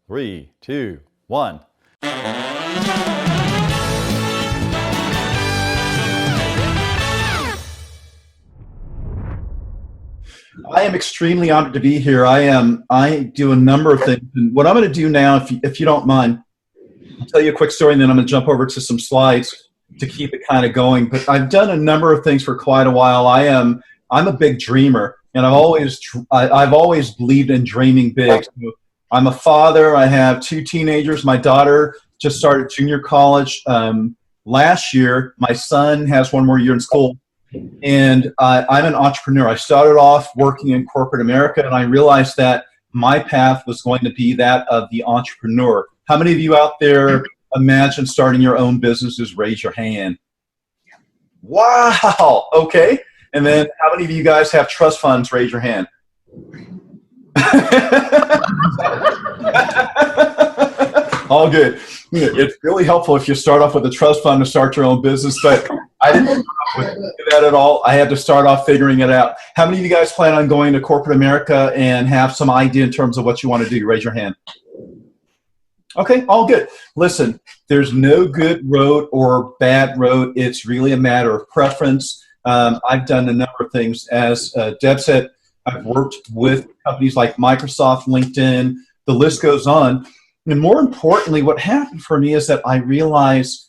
3, 2, 1. I am extremely honored to be here. I do a number of things. And what I'm going to do now, if you don't mind, I'll tell you a quick story, and then I'm going to jump over to some slides to keep it kind of going. But I've done a number of things for quite a while. I'm a big dreamer, and I've always believed in dreaming big. So I'm a father. I have 2 teenagers. My daughter just started junior college last year. My son has 1 more year in school. And I'm an entrepreneur. I started off working in corporate America, and I realized that my path was going to be that of the entrepreneur. How many of you out there imagine starting your own businesses? Raise your hand. Wow. Okay. And then how many of you guys have trust funds? Raise your hand. All good. It's really helpful if you start off with a trust fund to start your own business, but I didn't start off with that at all. I had to start off figuring it out. How many of you guys plan on going to corporate America and have some idea in terms of what you want to do? Raise your hand. Okay, all good. Listen, there's no good road or bad road. It's really a matter of preference. I've done a number of things. As Deb said, I've worked with companies like Microsoft, LinkedIn, the list goes on. And more importantly, what happened for me is that I realized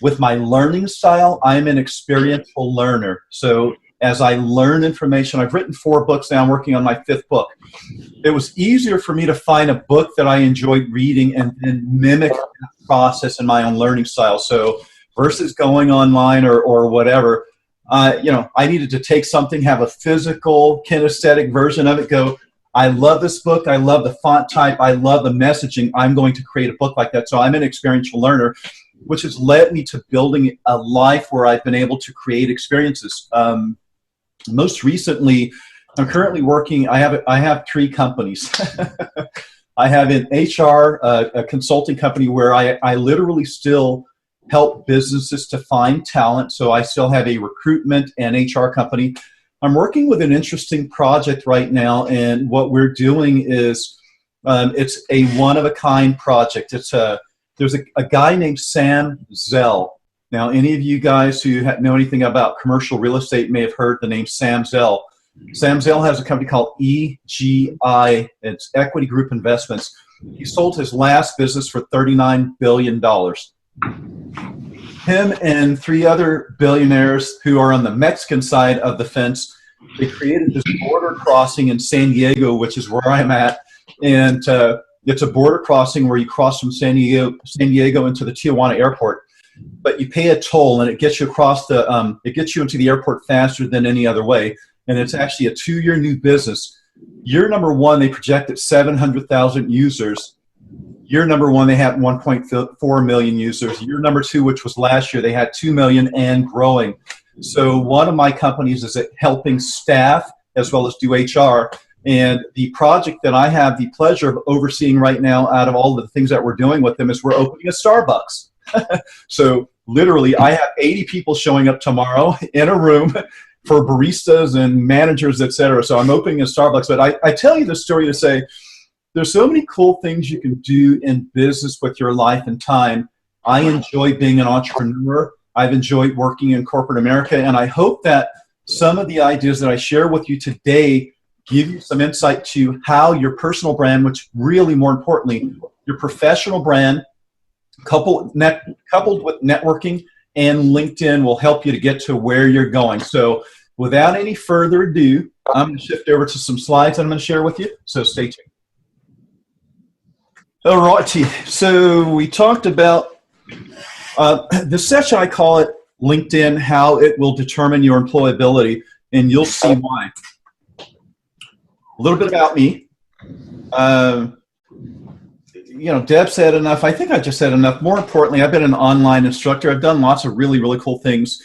with my learning style, I'm an experiential learner. So as I learn information, I've written 4 books now, I'm working on my 5th book. It was easier for me to find a book that I enjoyed reading and then mimic that process in my own learning style. So versus going online or whatever, I needed to take something, have a physical, kinesthetic version of it, go, I love this book. I love the font type. I love the messaging. I'm going to create a book like that. So I'm an experiential learner, which has led me to building a life where I've been able to create experiences. Most recently, I'm currently working. I have 3 companies. I have an HR, a consulting company where I literally still help businesses to find talent. So I still have a recruitment and HR company. I'm working with an interesting project right now, and what we're doing is it's a one-of-a-kind project. There's a guy named Sam Zell. Now, any of you guys who know anything about commercial real estate may have heard the name Sam Zell. Sam Zell has a company called EGI. It's Equity Group Investments. He sold his last business for $39 billion. Him and 3 other billionaires who are on the Mexican side of the fence, they created this border crossing in San Diego, which is where I'm at. And it's a border crossing where you cross from San Diego into the Tijuana airport. But you pay a toll, and it gets you it gets you into the airport faster than any other way. And it's actually a 2-year new business. Year number 1, they projected 700,000 users. Year number 1, they had 1.4 million users. Year number 2, which was last year, they had 2 million and growing. So one of my companies is helping staff as well as do HR. And the project that I have the pleasure of overseeing right now out of all the things that we're doing with them is we're opening a Starbucks. So literally, I have 80 people showing up tomorrow in a room for baristas and managers, etc. So I'm opening a Starbucks. But I tell you this story to say, there's so many cool things you can do in business with your life and time. I enjoy being an entrepreneur. I've enjoyed working in corporate America, and I hope that some of the ideas that I share with you today give you some insight to how your personal brand, which really more importantly, your professional brand, coupled with networking and LinkedIn will help you to get to where you're going. So without any further ado, I'm going to shift over to some slides that I'm going to share with you, so stay tuned. All righty, so we talked about this session, I call it LinkedIn, how it will determine your employability, and you'll see why. A little bit about me. Deb said enough. I think I just said enough. More importantly, I've been an online instructor. I've done lots of really, really cool things.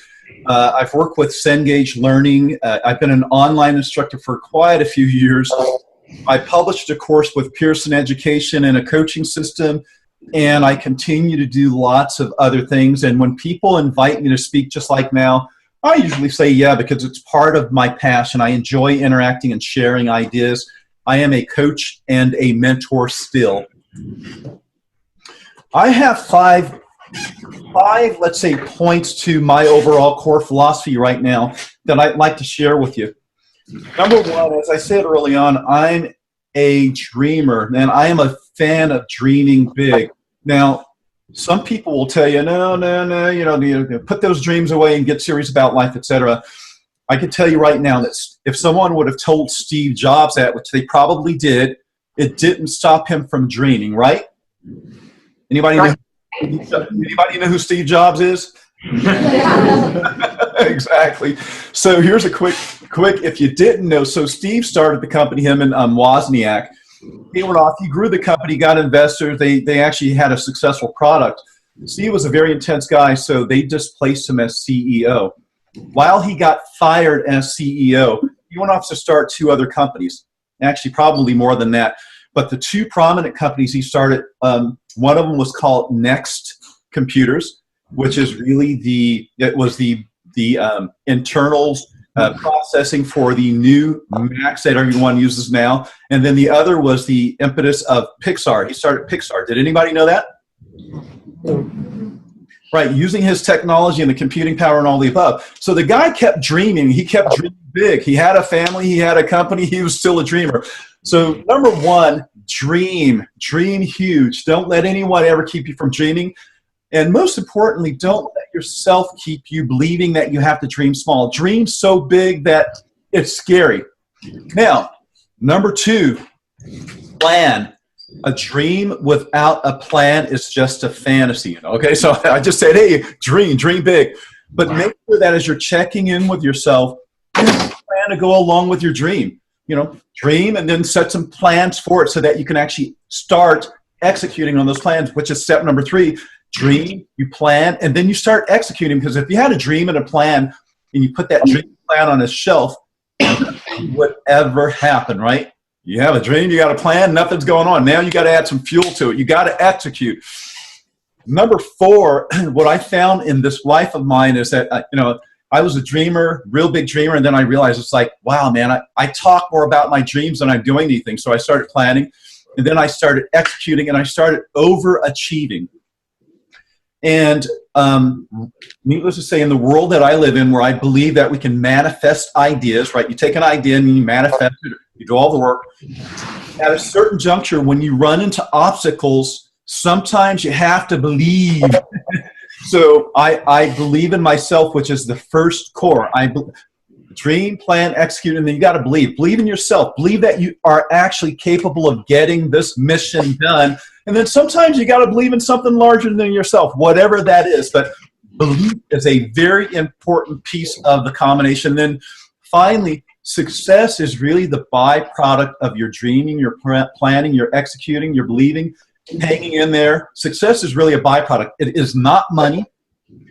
I've worked with Cengage Learning. I've been an online instructor for quite a few years. I published a course with Pearson Education and a coaching system, and I continue to do lots of other things. And when people invite me to speak, just like now, I usually say yeah, because it's part of my passion. I enjoy interacting and sharing ideas. I am a coach and a mentor still. I have five, let's say, points to my overall core philosophy right now that I'd like to share with you. Number one, as I said early on, I'm a dreamer, and I am a fan of dreaming big. Now, some people will tell you, no, you put those dreams away and get serious about life, etc. I can tell you right now that if someone would have told Steve Jobs that, which they probably did, it didn't stop him from dreaming, right? Anybody know who Steve Jobs is? Exactly. So here's a quick, if you didn't know, so Steve started the company, him and Wozniak. He went off, he grew the company, got investors, they actually had a successful product. Steve was a very intense guy, so they just placed him as CEO. While he got fired as CEO, he went off to start 2 other companies, actually probably more than that. But the 2 prominent companies he started, one of them was called Next Computers, which is really the internals processing for the new Macs that everyone uses now. And then the other was the impetus of Pixar. He started Pixar. Did anybody know that? Right, using his technology and the computing power and all the above. So the guy kept dreaming. He kept dreaming big. He had a family. He had a company. He was still a dreamer. So number one, dream huge. Don't let anyone ever keep you from dreaming. And most importantly, don't let yourself keep you believing that you have to dream small. Dream so big that it's scary. Now, number 2, plan. A dream without a plan is just a fantasy. Okay, so I just said, hey, dream big. But make sure that as you're checking in with yourself, you have a plan to go along with your dream. Dream and then set some plans for it so that you can actually start executing on those plans, which is step number 3. Dream, you plan, and then you start executing. Because if you had a dream and a plan, and you put that dream plan on a shelf, nothing would ever happen, right? You have a dream, you got a plan, nothing's going on. Now you got to add some fuel to it. You got to execute. Number 4, what I found in this life of mine is that, I was a dreamer, real big dreamer, and then I realized it's like, wow, man, I talk more about my dreams than I'm doing anything. So I started planning, and then I started executing, and I started overachieving. And needless to say, in the world that I live in, where I believe that we can manifest ideas, right? You take an idea and you manifest it, you do all the work. At a certain juncture, when you run into obstacles, sometimes you have to believe. So I believe in myself, which is the first core. Dream, plan, execute, and then you got to believe. Believe in yourself. Believe that you are actually capable of getting this mission done. And then sometimes you got to believe in something larger than yourself, whatever that is. But belief is a very important piece of the combination. Then finally, success is really the byproduct of your dreaming, your planning, your executing, your believing, hanging in there. Success is really a byproduct. It is not money.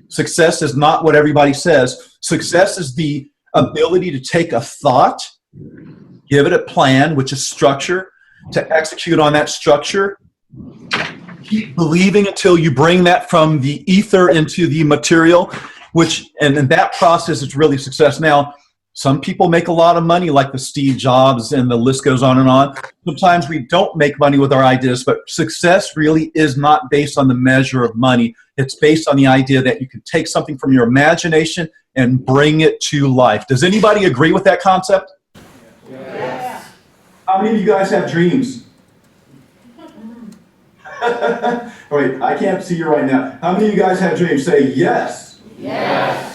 Success is not what everybody says. Success is the ability to take a thought, give it a plan, which is structure, to execute on that structure, keep believing until you bring that from the ether into the material, and in that process is really success. Now, some people make a lot of money like the Steve Jobs, and the list goes on and on. Sometimes we don't make money with our ideas, but success really is not based on the measure of money. It's based on the idea that you can take something from your imagination and bring it to life. Does anybody agree with that concept? Yes. How many of you guys have dreams? Wait, I can't see you right now. How many of you guys have dreams? Say yes. Yes.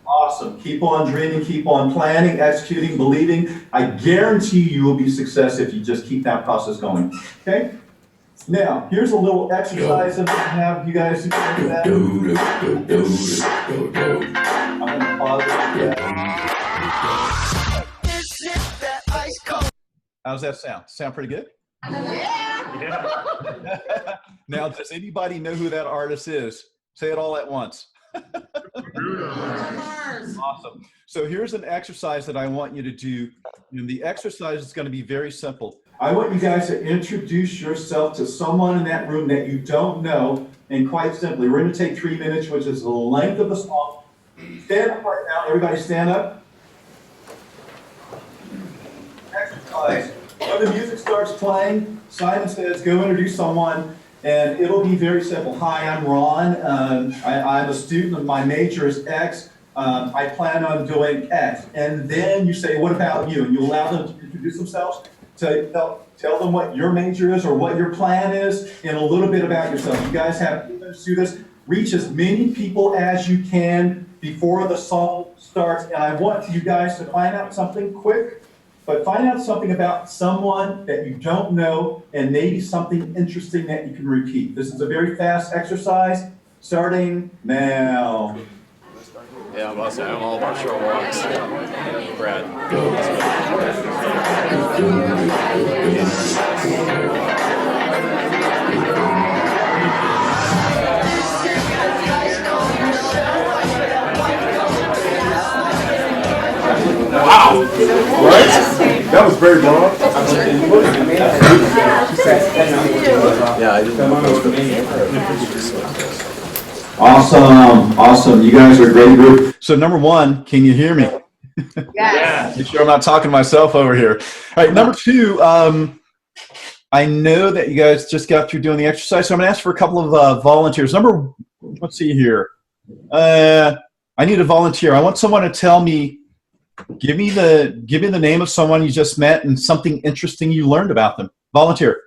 Awesome. Keep on dreaming, keep on planning, executing, believing. I guarantee you will be success if you just keep that process going. Okay? Now, here's a little exercise that I have you guys do that. I'm going to pause it. How's that sound? Sound pretty good? Yeah. Now, does anybody know who that artist is? Say it all at once. Awesome. So here's an exercise that I want you to do. And the exercise is going to be very simple. I want you guys to introduce yourself to someone in that room that you don't know. And quite simply, we're going to take 3 minutes, which is the length of the song. Stand up right now. Everybody stand up. Exercise. When the music starts playing, Simon says, go introduce someone, and it'll be very simple. Hi, I'm Ron. I'm a student. My major is X. I plan on doing X. And then you say, what about you? And you allow them to introduce themselves, to tell them what your major is or what your plan is, and a little bit about yourself. You guys have to do this. Reach as many people as you can before the song starts. And I want you guys to find out something quick, but find out something about someone that you don't know and maybe something interesting that you can repeat. This is a very fast exercise, starting now. Yeah, I'm all about short walks. Brad. Wow! Right? That was very broad. Yeah, I didn't Awesome. You guys are a great group. So number one, can you hear me? Yes. Make sure I'm not talking to myself over here. All right, number two, I know that you guys just got through doing the exercise, so I'm going to ask for a couple of volunteers. Let's see here. I need a volunteer. I want someone to tell me, give me the name of someone you just met and something interesting you learned about them. Volunteer.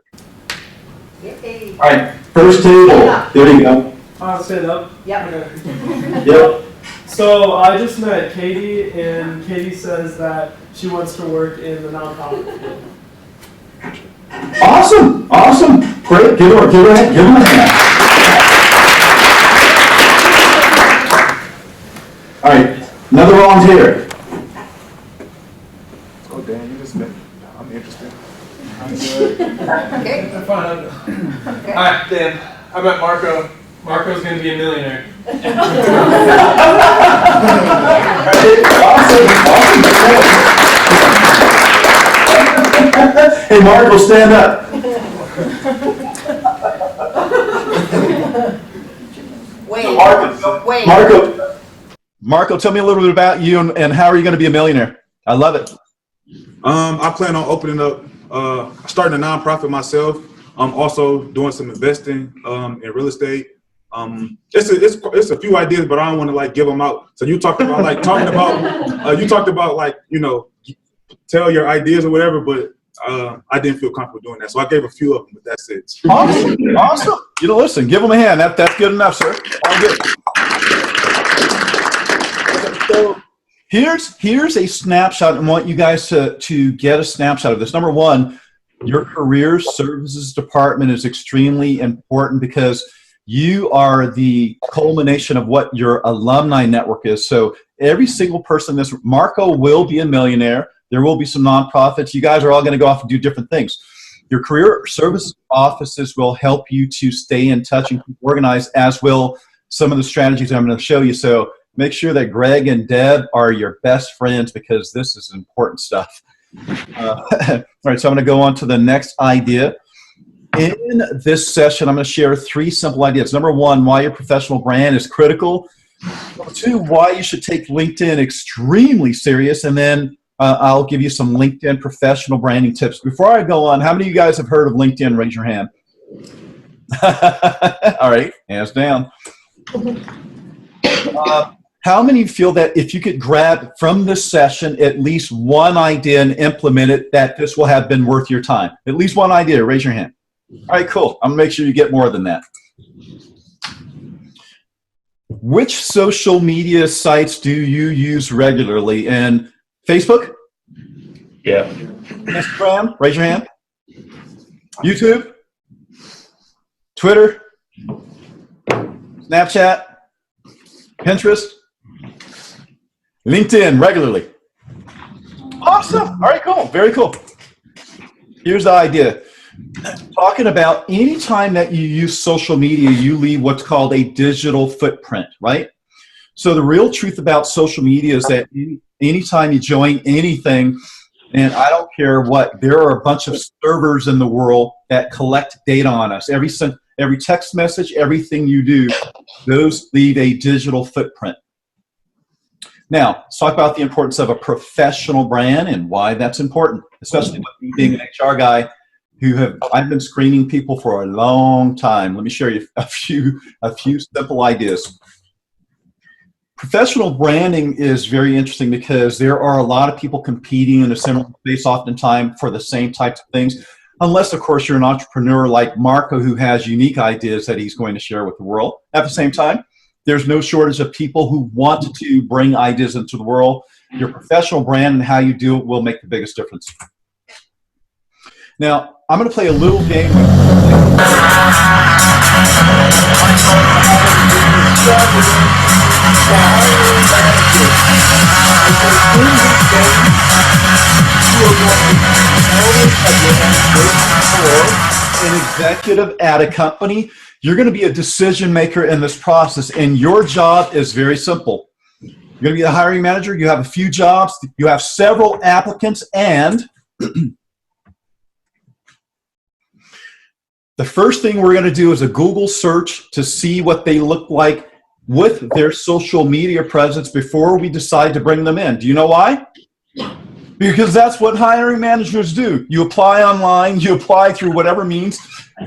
Yay. All right, first table. There you go. I'll stand up. Yep. Okay. Yep. So I just met Katie, and Katie says that she wants to work in the nonprofit field. Awesome. Great. Give her a hand. All right, another volunteer. Oh, Dan, you just met. I'm interested. Okay. I'm fine. All right, Dan. I met Marco. Marco's going to be a millionaire. Awesome. Hey, Marco, stand up. Wait. Marco, tell me a little bit about you and how are you going to be a millionaire? I love it. I plan on opening up, starting a nonprofit myself. I'm also doing some investing in real estate. It's a few ideas, but I don't want to give them out. So you talked about tell your ideas or whatever, but I didn't feel comfortable doing that. So I gave a few of them, but that's it. Awesome. Listen, give them a hand. That's good enough, sir. All good. So here's a snapshot. I want you guys to get a snapshot of this. Number one, your career services department is extremely important because you are the culmination of what your alumni network is. So every single person in this, Marco will be a millionaire. There will be some nonprofits. You guys are all going to go off and do different things. Your career services offices will help you to stay in touch and keep organized, as will some of the strategies I'm going to show you. So make sure that Greg and Deb are your best friends because this is important stuff. All right, so I'm going to go on to the next idea. In this session, I'm going to share 3 simple ideas. Number 1, why your professional brand is critical. Number 2, why you should take LinkedIn extremely serious. And then I'll give you some LinkedIn professional branding tips. Before I go on, how many of you guys have heard of LinkedIn? Raise your hand. All right, hands down. How many feel that if you could grab from this session at least one idea and implement it, that this will have been worth your time? At least one idea. Raise your hand. All right, cool. I'm going to make sure you get more than that. Which social media sites do you use regularly? And Facebook? Yeah. Instagram? Raise your hand. YouTube? Twitter? Snapchat? Pinterest? LinkedIn regularly. Awesome. All right, cool. Very cool. Here's the idea. Talking about any time that you use social media, you leave what's called a digital footprint, right? So the real truth about social media is that anytime you join anything, and I don't care what, there are a bunch of servers in the world that collect data on us. Every text message, everything you do, those leave a digital footprint. Now, let's talk about the importance of a professional brand and why that's important, especially with me being an HR guy I've been screening people for a long time. Let me share you a few simple ideas. Professional branding is very interesting because there are a lot of people competing in a similar space oftentimes for the same types of things, unless, of course, you're an entrepreneur like Marco who has unique ideas that he's going to share with the world. At the same time, there's no shortage of people who want to bring ideas into the world. Your professional brand and how you do it will make the biggest difference. Now, I'm going to play a little game with an executive at a company. You're going to be a decision maker in this process, and your job is very simple. You're going to be the hiring manager. You have a few jobs. You have several applicants, and the first thing we're going to do is a Google search to see what they look like with their social media presence before we decide to bring them in. Do you know why? Because that's what hiring managers do. You apply online, you apply through whatever means.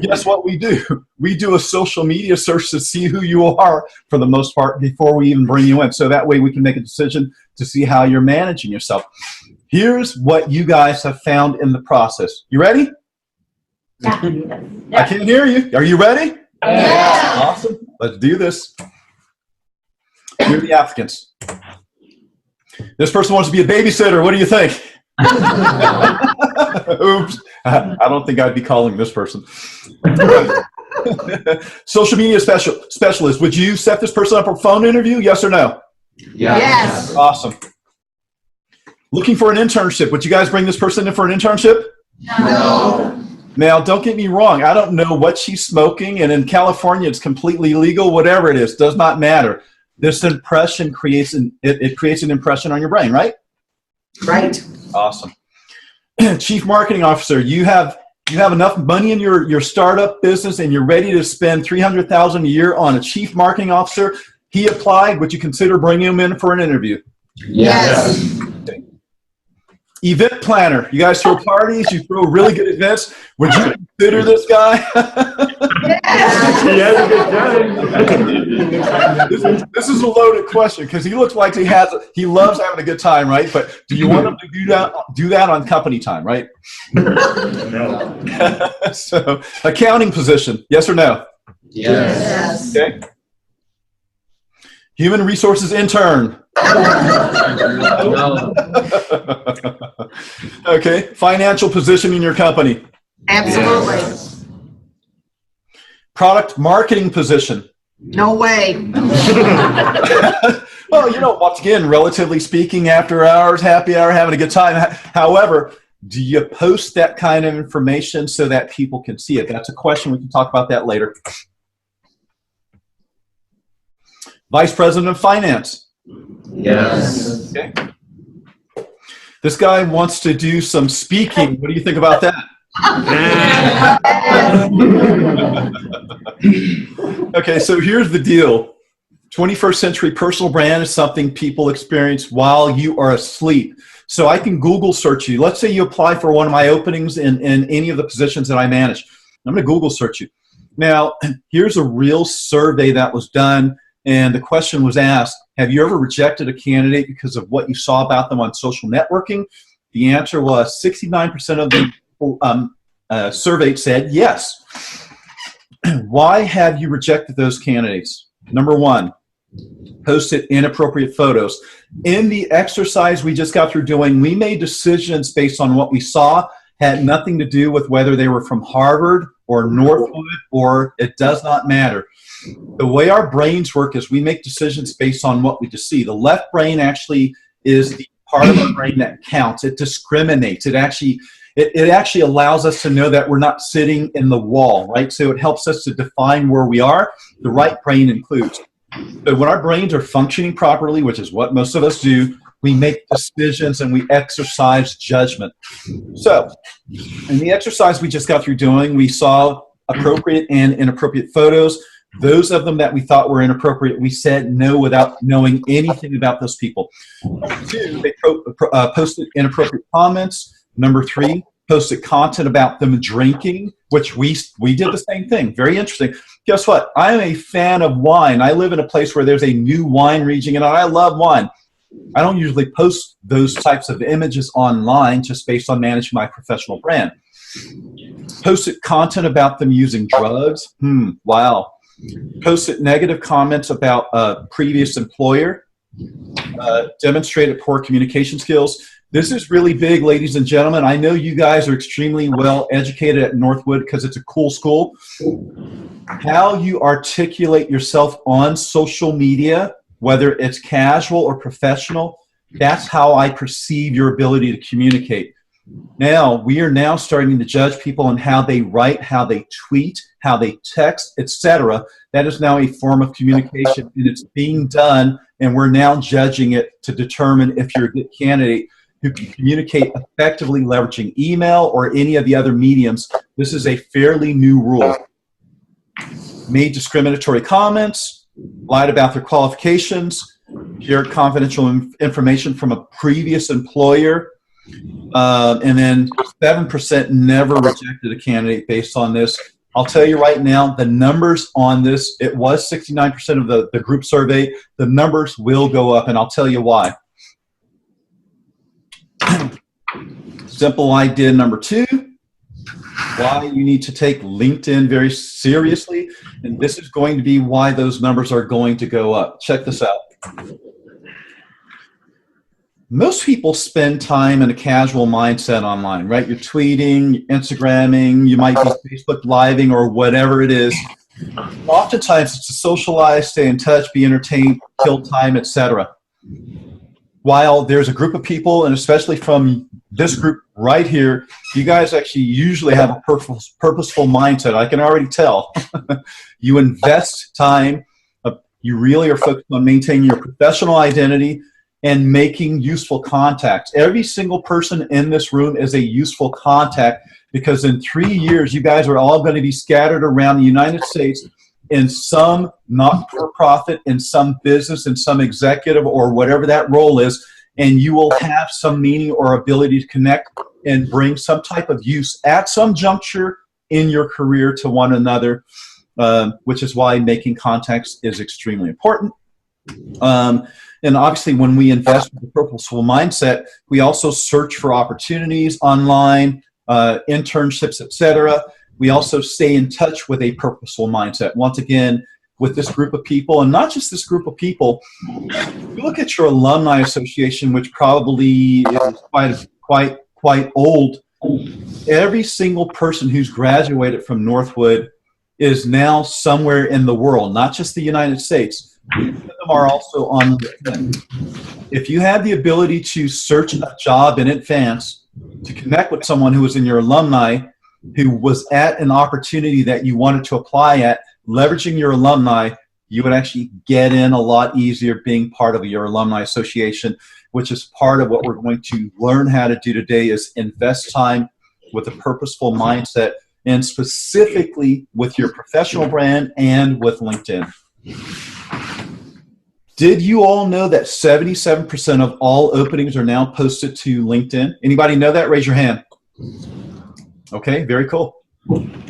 Guess what we do? We do a social media search to see who you are for the most part before we even bring you in. So that way we can make a decision to see how you're managing yourself. Here's what you guys have found in the process. You ready? Yeah. I can't hear you. Are you ready? Yeah. Awesome. Let's do this. Here are the applicants. This person wants to be a babysitter. What do you think? Oops. I don't think I'd be calling this person. Social media specialist. Would you set this person up for a phone interview? Yes or no? Yes. Awesome. Looking for an internship. Would you guys bring this person in for an internship? No. Now, don't get me wrong. I don't know what she's smoking, and in California, it's completely legal. Whatever it is, does not matter. This impression creates an impression on your brain, right? Right. Awesome. Chief Marketing Officer, you have enough money in your startup business, and you're ready to spend $300,000 a year on a Chief Marketing Officer. He applied. Would you consider bringing him in for an interview? Yes. Event planner. You guys throw parties. You throw really good events. Would you consider this guy? He has a good time. This is a loaded question because he looks like he loves having a good time, right? But do you want him to do that on company time, right? No. So, accounting position, yes or no? Yes. Okay. Human resources intern. No. Okay. Financial position in your company. Absolutely. Product marketing position. No way. Well, once again, relatively speaking, after hours, happy hour, having a good time. However, do you post that kind of information so that people can see it? That's a question. We can talk about that later. Vice President of Finance. Yes. Okay. This guy wants to do some speaking. What do you think about that? Okay, so here's the deal. 21st century personal brand is something people experience while you are asleep. So I can Google search you. Let's say you apply for one of my openings in any of the positions that I manage. I'm going to Google search you. Now, here's a real survey that was done, and the question was asked, have you ever rejected a candidate because of what you saw about them on social networking? The answer was 69% of the people surveyed said yes. Why have you rejected those candidates? Number one, posted inappropriate photos. In the exercise we just got through doing, we made decisions based on what we saw, had nothing to do with whether they were from Harvard or Northwood, or it does not matter. The way our brains work is we make decisions based on what we just see. The left brain actually is the part of our brain that counts. It discriminates. It actually allows us to know that we're not sitting in the wall, right? So it helps us to define where we are. The right brain includes. So when our brains are functioning properly, which is what most of us do, we make decisions and we exercise judgment. So in the exercise we just got through doing, we saw appropriate and inappropriate photos. Those of them that we thought were inappropriate, we said no without knowing anything about those people. Number 2, they posted inappropriate comments. Number 3, posted content about them drinking, which we did the same thing. Very interesting. Guess what? I'm a fan of wine. I live in a place where there's a new wine region, and I love wine. I don't usually post those types of images online just based on managing my professional brand. Posted content about them using drugs. Wow. Posted negative comments about a previous employer. Demonstrated poor communication skills. This is really big, ladies and gentlemen. I know you guys are extremely well educated at Northwood because it's a cool school. How you articulate yourself on social media, whether it's casual or professional, that's how I perceive your ability to communicate. Now, we are now starting to judge people on how they write, how they tweet, how they text, etc. That is now a form of communication, and it's being done, and we're now judging it to determine if you're a good candidate who can communicate effectively leveraging email or any of the other mediums. This is a fairly new rule. Made discriminatory comments, lied about their qualifications, shared confidential information from a previous employer, and then 7% never rejected a candidate based on this. I'll tell you right now, the numbers on this, it was 69% of the group survey. The numbers will go up, and I'll tell you why. Simple idea number 2, why you need to take LinkedIn very seriously, and this is going to be why those numbers are going to go up. Check this out. Most people spend time in a casual mindset online, right? You're tweeting, Instagramming, you might be Facebook living or whatever it is. Oftentimes it's to socialize, stay in touch, be entertained, kill time, etc. While there's a group of people, and especially from this group right here, you guys actually usually have a purposeful mindset. I can already tell. You invest time. You really are focused on maintaining your professional identity and making useful contacts. Every single person in this room is a useful contact, because in 3 years, you guys are all going to be scattered around the United States in some not-for-profit, in some business, in some executive, or whatever that role is, and you will have some meaning or ability to connect and bring some type of use at some juncture in your career to one another, which is why making contacts is extremely important. And obviously, when we invest in the purposeful mindset, we also search for opportunities online, internships, etc. We also stay in touch with a purposeful mindset. Once again, with this group of people, and not just this group of people, you look at your alumni association, which probably is quite old. Every single person who's graduated from Northwood is now somewhere in the world, not just the United States. Some of them are also on LinkedIn. If you had the ability to search a job in advance, to connect with someone who was in your alumni, who was at an opportunity that you wanted to apply at, leveraging your alumni, you would actually get in a lot easier being part of your alumni association, which is part of what we're going to learn how to do today, is invest time with a purposeful mindset, and specifically with your professional brand and with LinkedIn. Did you all know that 77% of all openings are now posted to LinkedIn? Anybody know that? Raise your hand. Okay, very cool.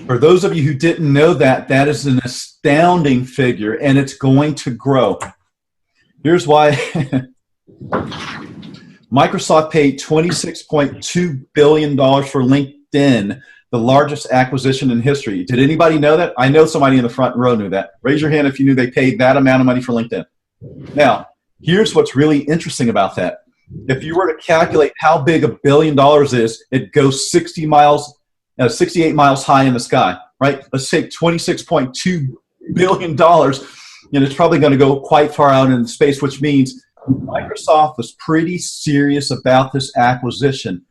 For those of you who didn't know that, that is an astounding figure, and it's going to grow. Here's why. Microsoft paid $26.2 billion for LinkedIn, the largest acquisition in history. Did anybody know that? I know somebody in the front row knew that. Raise your hand if you knew they paid that amount of money for LinkedIn. Now, here's what's really interesting about that. If you were to calculate how big $1 billion is, it goes 68 miles high in the sky, right? Let's take $26.2 billion, and it's probably going to go quite far out into space, which means Microsoft was pretty serious about this acquisition.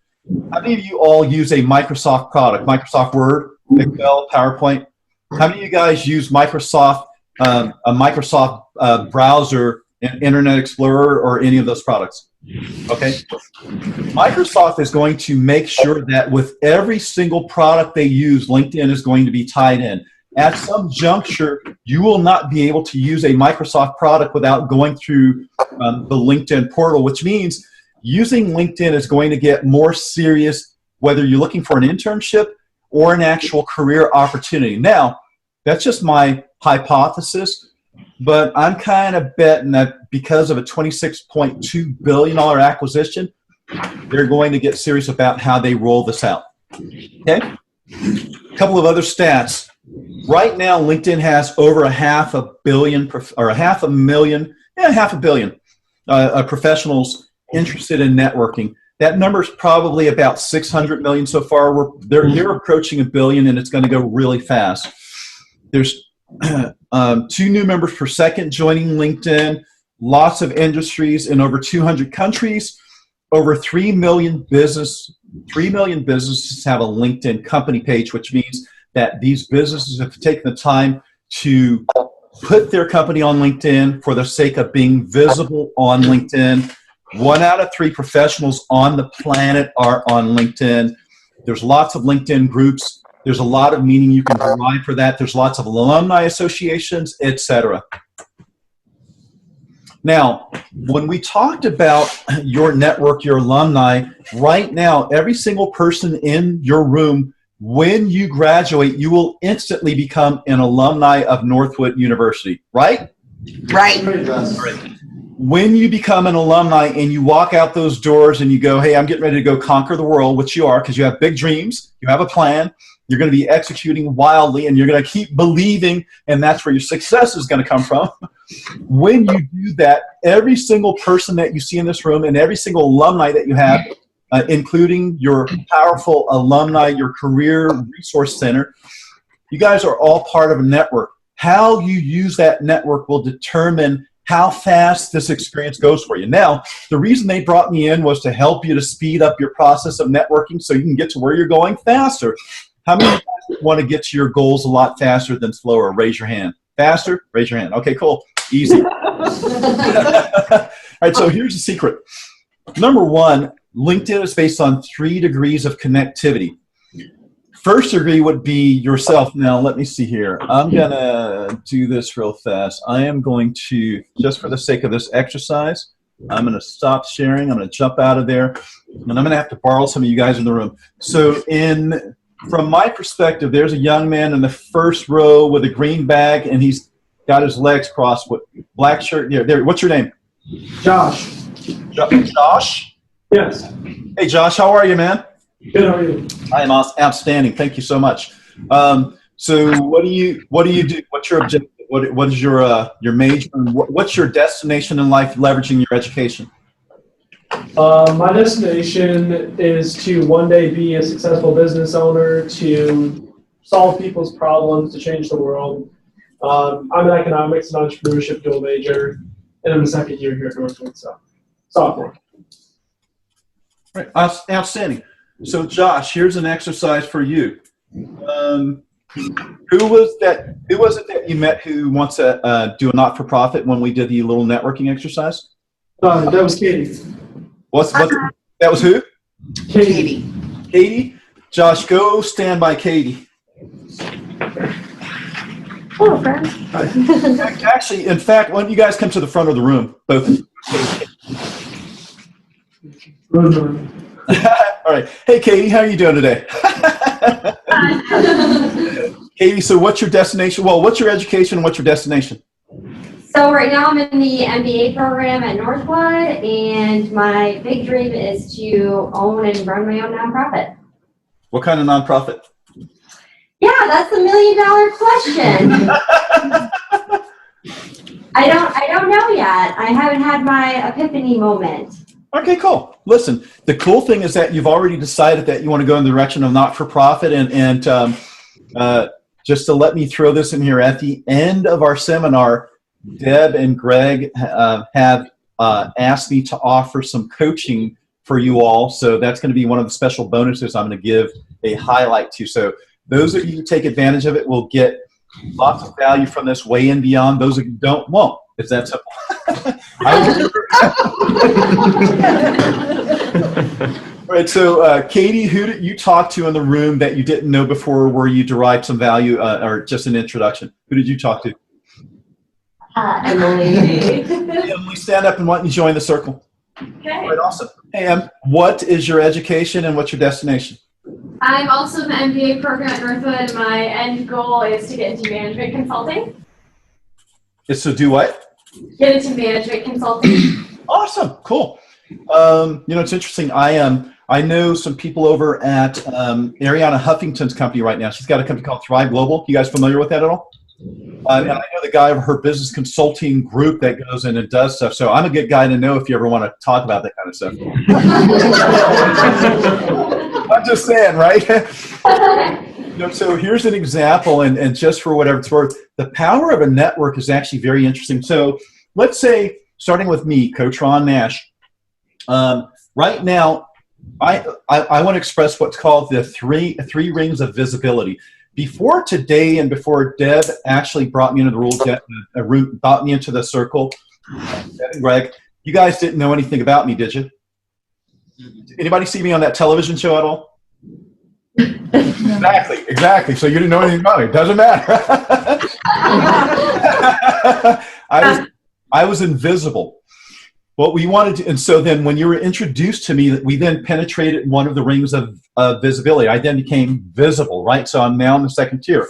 How many of you all use a Microsoft product? Microsoft Word, Excel, PowerPoint? How many of you guys use Microsoft, a Microsoft browser, and Internet Explorer, or any of those products? Okay. Microsoft is going to make sure that with every single product they use, LinkedIn is going to be tied in. at some juncture, you will not be able to use a Microsoft product without going through the LinkedIn portal, which means using LinkedIn is going to get more serious, whether you're looking for an internship or an actual career opportunity. Now, that's just my hypothesis, but I'm kind of betting that because of a $26.2 billion acquisition, they're going to get serious about how they roll this out. Okay? A couple of other stats. Right now, LinkedIn has over half a billion professionals interested in networking. That number is probably about 600 million so far. They're approaching a billion, and it's going to go really fast. There's 2 new members per second joining LinkedIn, lots of industries in over 200 countries, over 3 million businesses have a LinkedIn company page, which means that these businesses have taken the time to put their company on LinkedIn for the sake of being visible on LinkedIn. 1 out of 3 professionals on the planet are on LinkedIn. There's lots of LinkedIn groups. There's a lot of meaning you can derive for that. There's lots of alumni associations, etc. Now, when we talked about your network, your alumni, right now, every single person in your room, when you graduate, you will instantly become an alumni of Northwood University, right? Right. When you become an alumni and you walk out those doors and you go, hey, I'm getting ready to go conquer the world, which you are because you have big dreams, you have a plan, you're going to be executing wildly, and you're going to keep believing, and that's where your success is going to come from. When you do that, every single person that you see in this room and every single alumni that you have, including your powerful alumni, your career resource center, you guys are all part of a network. How you use that network will determine how fast this experience goes for you. Now, the reason they brought me in was to help you to speed up your process of networking so you can get to where you're going faster. How many of you guys want to get to your goals a lot faster than slower? Raise your hand. Faster? Raise your hand. Okay, cool. Easy. All right, so here's the secret. Number 1, LinkedIn is based on 3 degrees of connectivity. First degree would be yourself. Now, let me see here. I'm going to do this real fast. I am going to, just for the sake of this exercise, I'm going to stop sharing. I'm going to jump out of there, and I'm going to have to borrow some of you guys in the room. So from my perspective, there's a young man in the first row with a green bag, and he's got his legs crossed with black shirt. There. What's your name? Josh. Josh? Yes. Hey, Josh, how are you, man? Good, how are you? I am outstanding. Thank you so much. So what do you do? What's your objective? What is your major? What's your destination in life leveraging your education? My destination is to one day be a successful business owner, to solve people's problems, to change the world. I'm an economics and entrepreneurship dual major, and I'm a second year here at Northwood, so sophomore. Right, outstanding. So, Josh, here's an exercise for you. Who was it that you met who wants to do a not-for-profit when we did the little networking exercise? That was Katie. That was who? Katie. Katie? Josh, go stand by Katie. Hello, friend. Actually, in fact, why don't you guys come to the front of the room, both of you. All right. Hey, Katie, how are you doing today? Katie, so what's your destination? Well, what's your education and what's your destination? So right now I'm in the MBA program at Northwood, and my big dream is to own and run my own nonprofit. What kind of nonprofit? Yeah, that's the $1 million question. I don't know yet. I haven't had my epiphany moment. Okay, cool. Listen, the cool thing is that you've already decided that you want to go in the direction of not-for-profit, and just to let me throw this in here, at the end of our seminar, Deb and Greg have asked me to offer some coaching for you all, so that's going to be one of the special bonuses I'm going to give a highlight to. So those of you who take advantage of it will get lots of value from this way and beyond. Those of you who don't, won't. It's that simple. All All right, so Katie, who did you talk to in the room that you didn't know before where you derived some value or just an introduction? Who did you talk to? Emily. Emily, stand up and why don't you join the circle? Okay. All right, awesome. Hey, what is your education and what's your destination? I'm also in the MBA program at Northwood. My end goal is to get into management consulting. It's to do what? Get into management consulting. Awesome, cool. It's interesting. I know some people over at Ariana Huffington's company right now. She's got a company called Thrive Global. You guys familiar with that at all? And I know the guy of her business consulting group that goes in and does stuff. So I'm a good guy to know if you ever want to talk about that kind of stuff. I'm just saying, right? So here's an example, and just for whatever it's worth, the power of a network is actually very interesting. So let's say, starting with me, Coach Ron Nash, right now, I want to express what's called the three rings of visibility. Before today and before Deb actually brought me into the brought me into the circle, Deb and Greg, you guys didn't know anything about me, did you? Did anybody see me on that television show at all? Exactly. So you didn't know anything about me. It doesn't matter. I was invisible. What we wanted to, and so then when you were introduced to me, we then penetrated one of the rings of visibility. I then became visible, right? So I'm now in the second tier.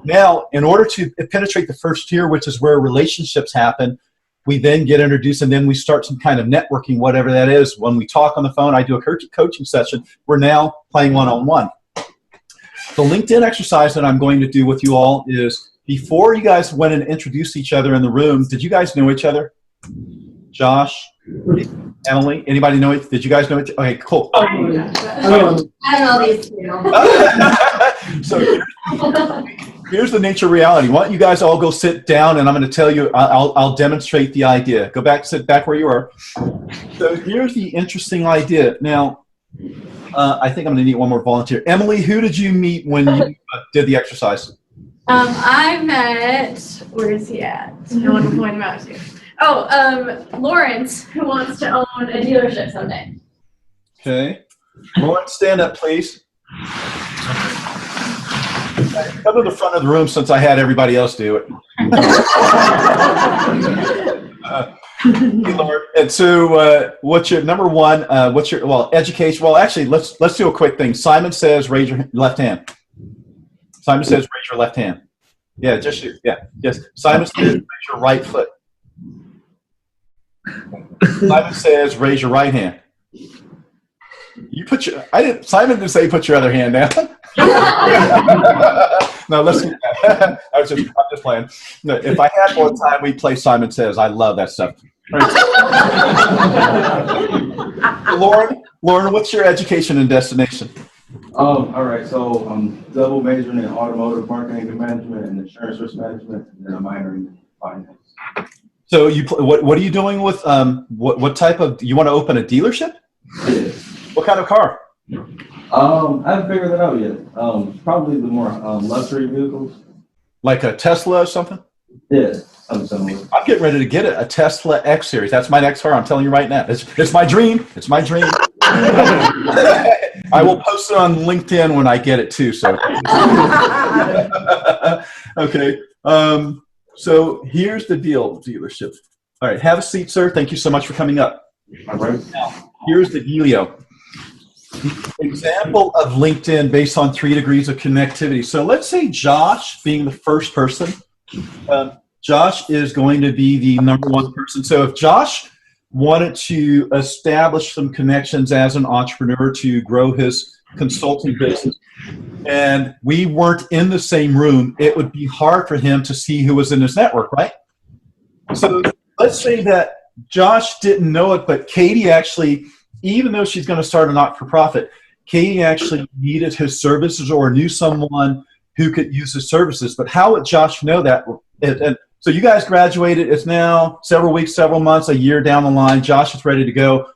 Now, in order to penetrate the first tier, which is where relationships happen, we then get introduced and then we start some kind of networking, whatever that is. When we talk on the phone, I do a coaching session. We're now playing one-on-one. The LinkedIn exercise that I'm going to do with you all is before you guys went and introduced each other in the room, did you guys know each other? Josh, Emily, anybody know it? Did you guys know it? Okay, cool. I don't know these two. So here's the nature of reality. Why don't you guys all go sit down, and I'm going to tell you, I'll demonstrate the idea. Go back, sit back where you are. So here's the interesting idea. Now, I think I'm going to need one more volunteer. Emily, who did you meet when you did the exercise? I met, where is he at? I want to point him out to. Lawrence, who wants to own a dealership someday. Okay. Lawrence, stand up, please. Come to the front of the room since I had everybody else do it. And so, what's your number one? What's your education? Well, actually, let's do a quick thing. Simon says, raise your left hand. Simon says, raise your left hand. Yeah, just you. Yeah, yes. Simon says, raise your right foot. Simon says, raise your right hand. You put your. Simon didn't say put your other hand down. No, let's do that. I'm just playing. No, if I had more time, we'd play Simon Says. I love that stuff. Lauren, what's your education and destination? All right, so I'm double majoring in automotive marketing and management and insurance risk management, and then I'm minoring in finance. So what are you doing with what type of? You want to open a dealership? Yeah. What kind of car? I haven't figured that out yet. Probably the more luxury vehicles. Like a Tesla or something? Yeah, something similar. I'm getting ready to get a Tesla X Series. That's my next car. I'm telling you right now. It's my dream. It's my dream. I will post it on LinkedIn when I get it too. So, okay. So here's the dealership. All right, have a seat, sir. Thank you so much for coming up. All right. Now, here's the dealio. Example of LinkedIn based on 3 degrees of connectivity. So let's say Josh being the first person. Josh is going to be the number one person. So if Josh wanted to establish some connections as an entrepreneur to grow his consulting business, and we weren't in the same room, it would be hard for him to see who was in his network, right? So let's say that Josh didn't know it, but Katie actually, even though she's going to start a not-for-profit, Katie actually needed his services or knew someone who could use his services. But how would Josh know that? And so you guys graduated. It's now several weeks, several months, a year down the line. Josh is ready to go.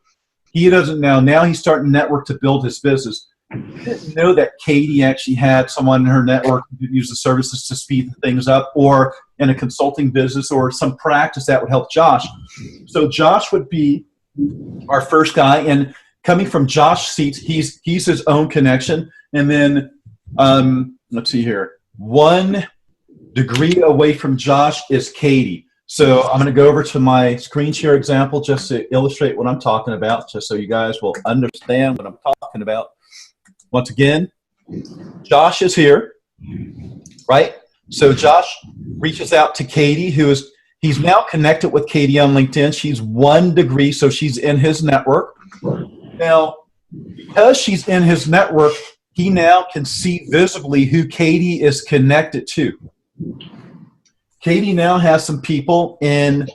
He doesn't know. Now he's starting to network to build his business. He didn't know that Katie actually had someone in her network who could use the services to speed things up, or in a consulting business or some practice that would help Josh. So Josh would be our first guy, and coming from Josh's seat, he's his own connection. And then, let's see here. 1 degree away from Josh is Katie. So I'm going to go over to my screen share example just to illustrate what I'm talking about, just so you guys will understand what I'm talking about. Once again, Josh is here, right? So Josh reaches out to Katie, he's now connected with Katie on LinkedIn. She's 1 degree, so she's in his network. Now, because she's in his network, he now can see visibly who Katie is connected to. Katie now has some people in,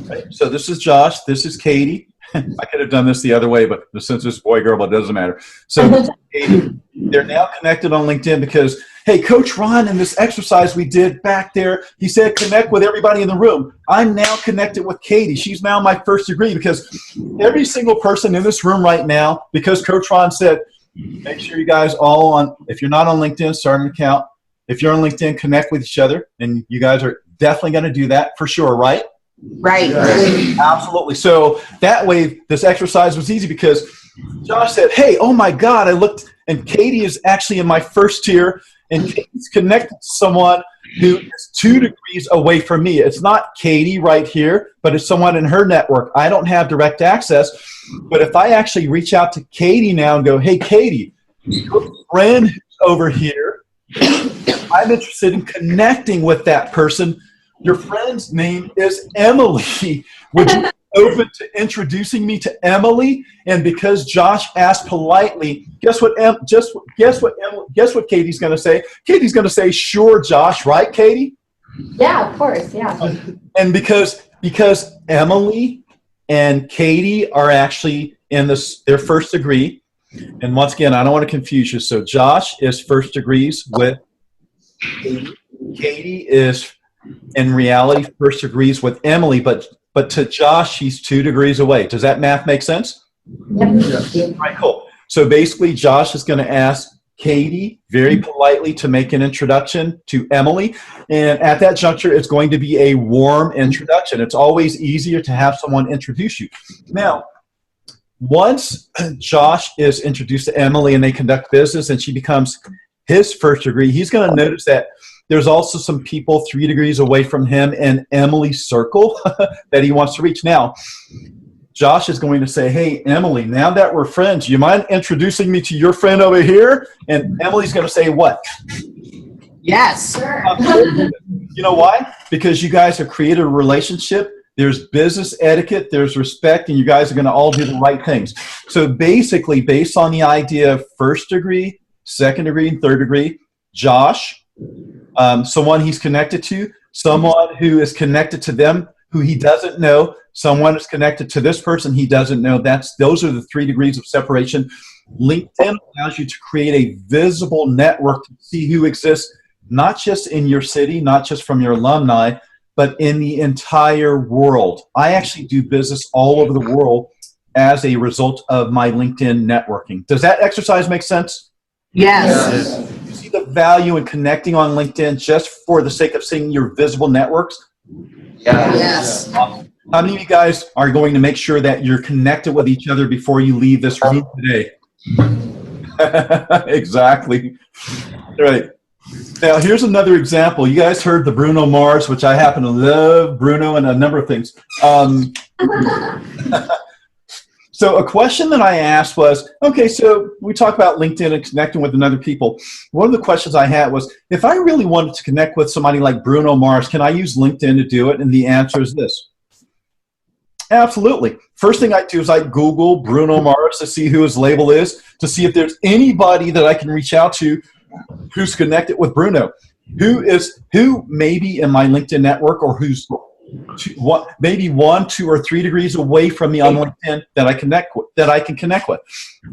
right? So this is Josh, this is Katie. I could have done this the other way, but since it's boy, girl, but it doesn't matter. So this is Katie. They're now connected on LinkedIn because, hey, Coach Ron, in this exercise we did back there, he said connect with everybody in the room. I'm now connected with Katie. She's now my 1st degree because every single person in this room right now, because Coach Ron said, make sure you guys all on, if you're not on LinkedIn, start an account. If you're on LinkedIn, connect with each other, and you guys are definitely going to do that for sure, right? Right. Absolutely. So that way, this exercise was easy because Josh said, hey, oh my God, I looked, and Katie is actually in my 1st tier, and Katie's connected to someone who is 2 degrees away from me. It's not Katie right here, but it's someone in her network. I don't have direct access, but if I actually reach out to Katie now and go, hey, Katie, your friend who's over here, I'm interested in connecting with that person. Your friend's name is Emily. Would you be open to introducing me to Emily? And because Josh asked politely, guess what Katie's going to say? Katie's going to say, sure, Josh, right, Katie? Yeah, of course, yeah. And because Emily and Katie are actually in their 1st degree, and once again, I don't want to confuse you. So Josh is 1st degrees with Katie. Katie is, in reality, 1st degrees with Emily, but to Josh, she's 2 degrees away. Does that math make sense? Yep. All right, cool. So basically, Josh is going to ask Katie very politely to make an introduction to Emily. And at that juncture, it's going to be a warm introduction. It's always easier to have someone introduce you. Now, once Josh is introduced to Emily and they conduct business and she becomes his 1st degree, he's going to notice that there's also some people 3 degrees away from him in Emily's circle that he wants to reach. Now, Josh is going to say, hey, Emily, now that we're friends, do you mind introducing me to your friend over here? And Emily's going to say what? Yes. Sure. You know why? Because you guys have created a relationship. There's business etiquette, there's respect, and you guys are going to all do the right things. So basically, based on the idea of 1st degree, 2nd degree, and 3rd degree, Josh, someone he's connected to, someone who is connected to them who he doesn't know, someone is connected to this person he doesn't know. Those are the 3 degrees of separation. LinkedIn allows you to create a visible network to see who exists, not just in your city, not just from your alumni, but in the entire world. I actually do business all over the world as a result of my LinkedIn networking. Does that exercise make sense? Yes. You see the value in connecting on LinkedIn just for the sake of seeing your visible networks? Yes. How many of you guys are going to make sure that you're connected with each other before you leave this room today? Exactly. All right. Now, here's another example. You guys heard the Bruno Mars, which I happen to love Bruno and a number of things. So a question that I asked was, okay, so we talk about LinkedIn and connecting with other people. One of the questions I had was, if I really wanted to connect with somebody like Bruno Mars, can I use LinkedIn to do it? And the answer is this. Absolutely. First thing I do is I Google Bruno Mars to see who his label is, to see if there's anybody that I can reach out to who's connected with Bruno, who maybe in my LinkedIn network or who's maybe 1, 2, or 3 degrees away from me on LinkedIn that I can connect with.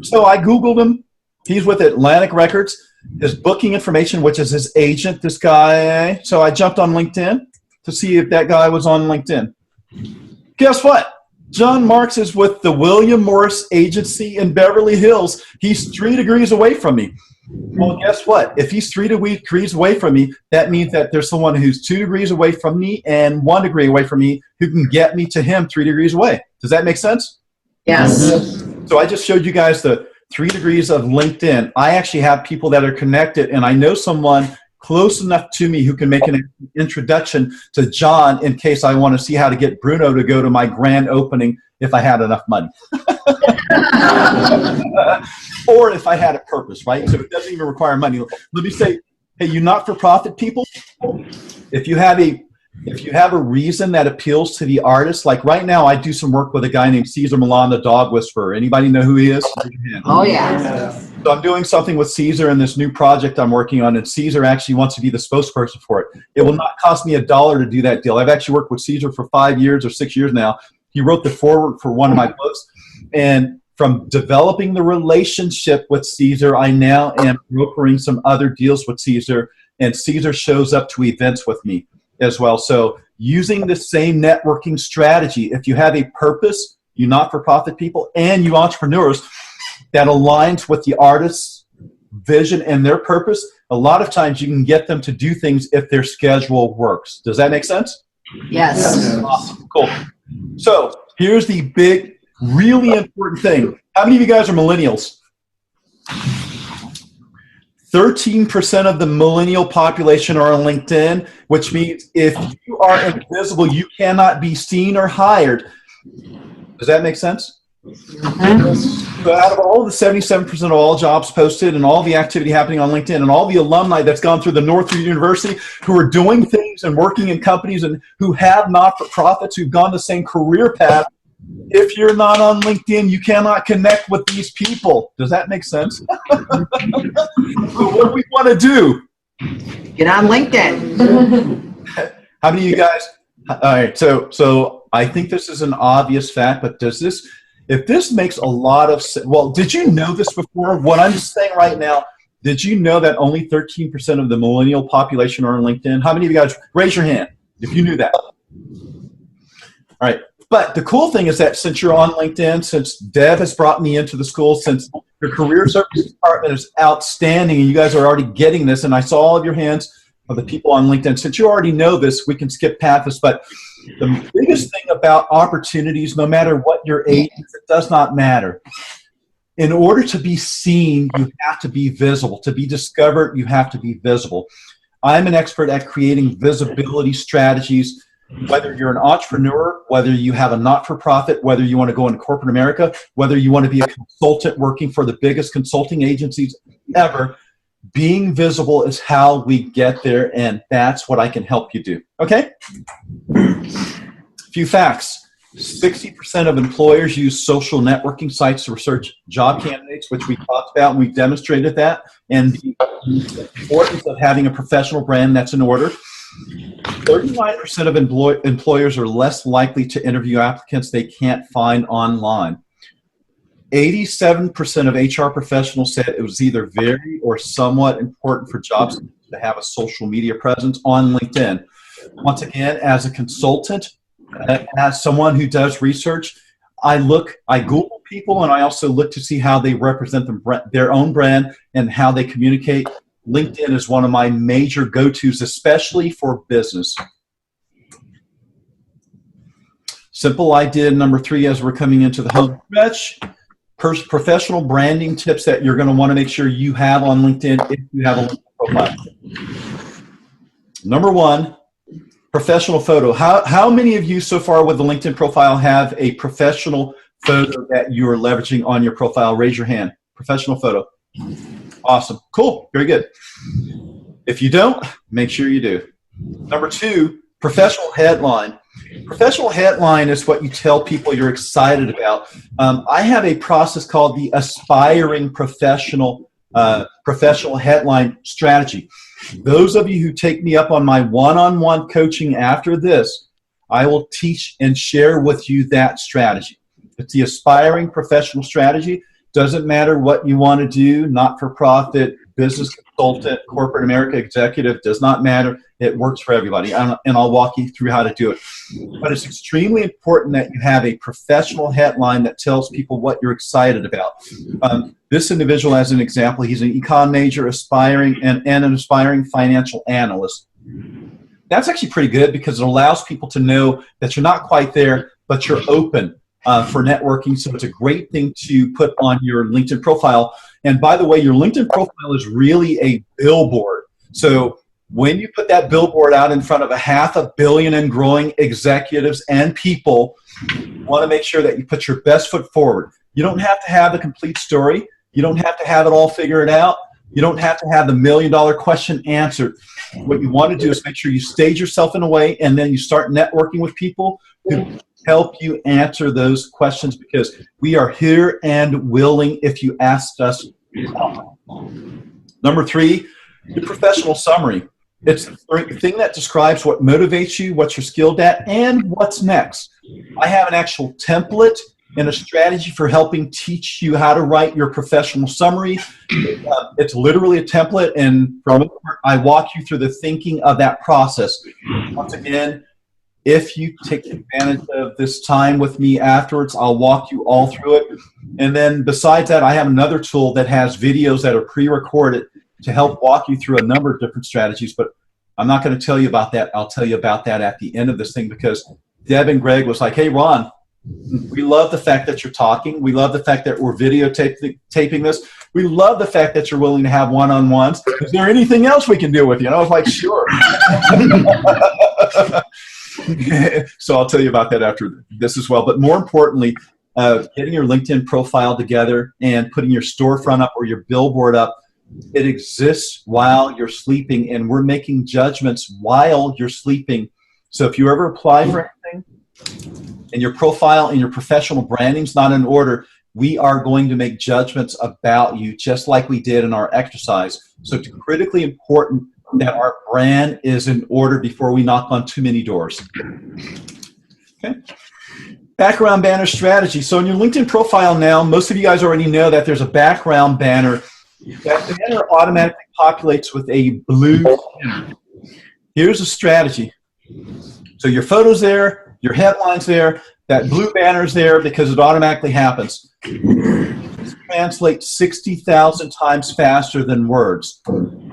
So I Googled him. He's with Atlantic Records. His booking information, which is his agent, this guy. So I jumped on LinkedIn to see if that guy was on LinkedIn. Guess what? John Marks is with the William Morris Agency in Beverly Hills. He's 3 degrees away from me. Well, guess what? If he's 3 degrees away from me, that means that there's someone who's 2 degrees away from me and 1 degree away from me who can get me to him 3 degrees away. Does that make sense? Yes. So I just showed you guys the 3 degrees of LinkedIn. I actually have people that are connected, and I know someone close enough to me who can make an introduction to John in case I want to see how to get Bruno to go to my grand opening if I had enough money. Or if I had a purpose, right? So it doesn't even require money. Let me say, hey, you not-for-profit people, if you have a reason that appeals to the artist, like right now I do some work with a guy named Cesar Millan, the dog whisperer. Anybody know who he is? Oh, yeah. So I'm doing something with Cesar in this new project I'm working on, and Cesar actually wants to be the spokesperson for it. It will not cost me $1 to do that deal. I've actually worked with Cesar for 5 years or 6 years now. He wrote the foreword for one of my books, and from developing the relationship with Cesar, I now am brokering some other deals with Cesar, and Cesar shows up to events with me as well. So using the same networking strategy, if you have a purpose, you not-for-profit people, and you entrepreneurs, that aligns with the artist's vision and their purpose, a lot of times you can get them to do things if their schedule works. Does that make sense? Yes. Awesome. Cool. So here's the big, really important thing. How many of you guys are millennials? 13% of the millennial population are on LinkedIn, which means if you are invisible, you cannot be seen or hired. Does that make sense? So out of all the 77% of all jobs posted and all the activity happening on LinkedIn and all the alumni that's gone through the Northwood University who are doing things and working in companies and who have not-for-profits who've gone the same career path, if you're not on LinkedIn, you cannot connect with these people. Does that make sense? So what do we want to do? Get on LinkedIn. How many of you guys? All right, so I think this is an obvious fact, but if this makes a lot of sense, well, did you know this before? What I'm just saying right now, did you know that only 13% of the millennial population are on LinkedIn? How many of you guys, raise your hand if you knew that? All right, but the cool thing is that since you're on LinkedIn, since Deb has brought me into the school, since your career services department is outstanding and you guys are already getting this, and I saw all of your hands of the people on LinkedIn, since you already know this, we can skip past this, but the biggest thing about opportunities, no matter what your age is, it does not matter. In order to be seen, you have to be visible. To be discovered, you have to be visible. I'm an expert at creating visibility strategies, whether you're an entrepreneur, whether you have a not-for-profit, whether you want to go into corporate America, whether you want to be a consultant working for the biggest consulting agencies ever. Being visible is how we get there, and that's what I can help you do. Okay? A few facts. 60% of employers use social networking sites to research job candidates, which we talked about, and we demonstrated that, and the importance of having a professional brand that's in order. 39% of employers are less likely to interview applicants they can't find online. 87% of HR professionals said it was either very or somewhat important for jobs to have a social media presence on LinkedIn. Once again, as a consultant, as someone who does research, I Google people, and I also look to see how they represent their own brand and how they communicate. LinkedIn is one of my major go-tos, especially for business. Simple idea number 3 as we're coming into the home stretch. Professional branding tips that you're going to want to make sure you have on LinkedIn if you have a LinkedIn profile. Number 1, professional photo. How many of you so far with the LinkedIn profile have a professional photo that you are leveraging on your profile? Raise your hand. Professional photo. Awesome. Cool. Very good. If you don't, make sure you do. Number 2, professional headline. Professional headline is what you tell people you're excited about. I have a process called the Aspiring Professional Headline Strategy. Those of you who take me up on my one-on-one coaching after this, I will teach and share with you that strategy. It's the Aspiring Professional Strategy. Doesn't matter what you want to do, not-for-profit, business consultant, corporate America executive, does not matter. It works for everybody, and I'll walk you through how to do it. But it's extremely important that you have a professional headline that tells people what you're excited about. This individual, as an example, he's an econ major, aspiring, and an aspiring financial analyst. That's actually pretty good because it allows people to know that you're not quite there, but you're open. for networking. So it's a great thing to put on your LinkedIn profile. And by the way, your LinkedIn profile is really a billboard. So when you put that billboard out in front of 500 million and growing executives and people, you want to make sure that you put your best foot forward. You don't have to have the complete story. You don't have to have it all figured out. You don't have to have the $1 million question answered. What you want to do is make sure you stage yourself in a way, and then you start networking with people who help you answer those questions, because we are here and willing if you asked us. Number 3, your professional summary. It's the thing that describes what motivates you, what you're skilled at, and what's next. I have an actual template and a strategy for helping teach you how to write your professional summary. It's literally a template, and I walk you through the thinking of that process. Once again, if you take advantage of this time with me afterwards, I'll walk you all through it. And then besides that, I have another tool that has videos that are pre-recorded to help walk you through a number of different strategies, but I'm not going to tell you about that. I'll tell you about that at the end of this thing, because Deb and Greg was like, hey, Ron, we love the fact that you're talking. We love the fact that we're videotaping this. We love the fact that you're willing to have one-on-ones. Is there anything else we can do with you? And I was like, sure. So I'll tell you about that after this as well. But more importantly, getting your LinkedIn profile together and putting your storefront up or your billboard up, it exists while you're sleeping, and we're making judgments while you're sleeping. So if you ever apply for anything, and your profile and your professional branding's not in order, we are going to make judgments about you, just like we did in our exercise. So it's critically important that our brand is in order before we knock on too many doors. Okay. Background banner strategy. So in your LinkedIn profile now, most of you guys already know that there's a background banner. That banner automatically populates with a blue banner. Here's a strategy. So your photo's there, your headline's there, that blue banner's there because it automatically happens. This translates 60,000 times faster than words.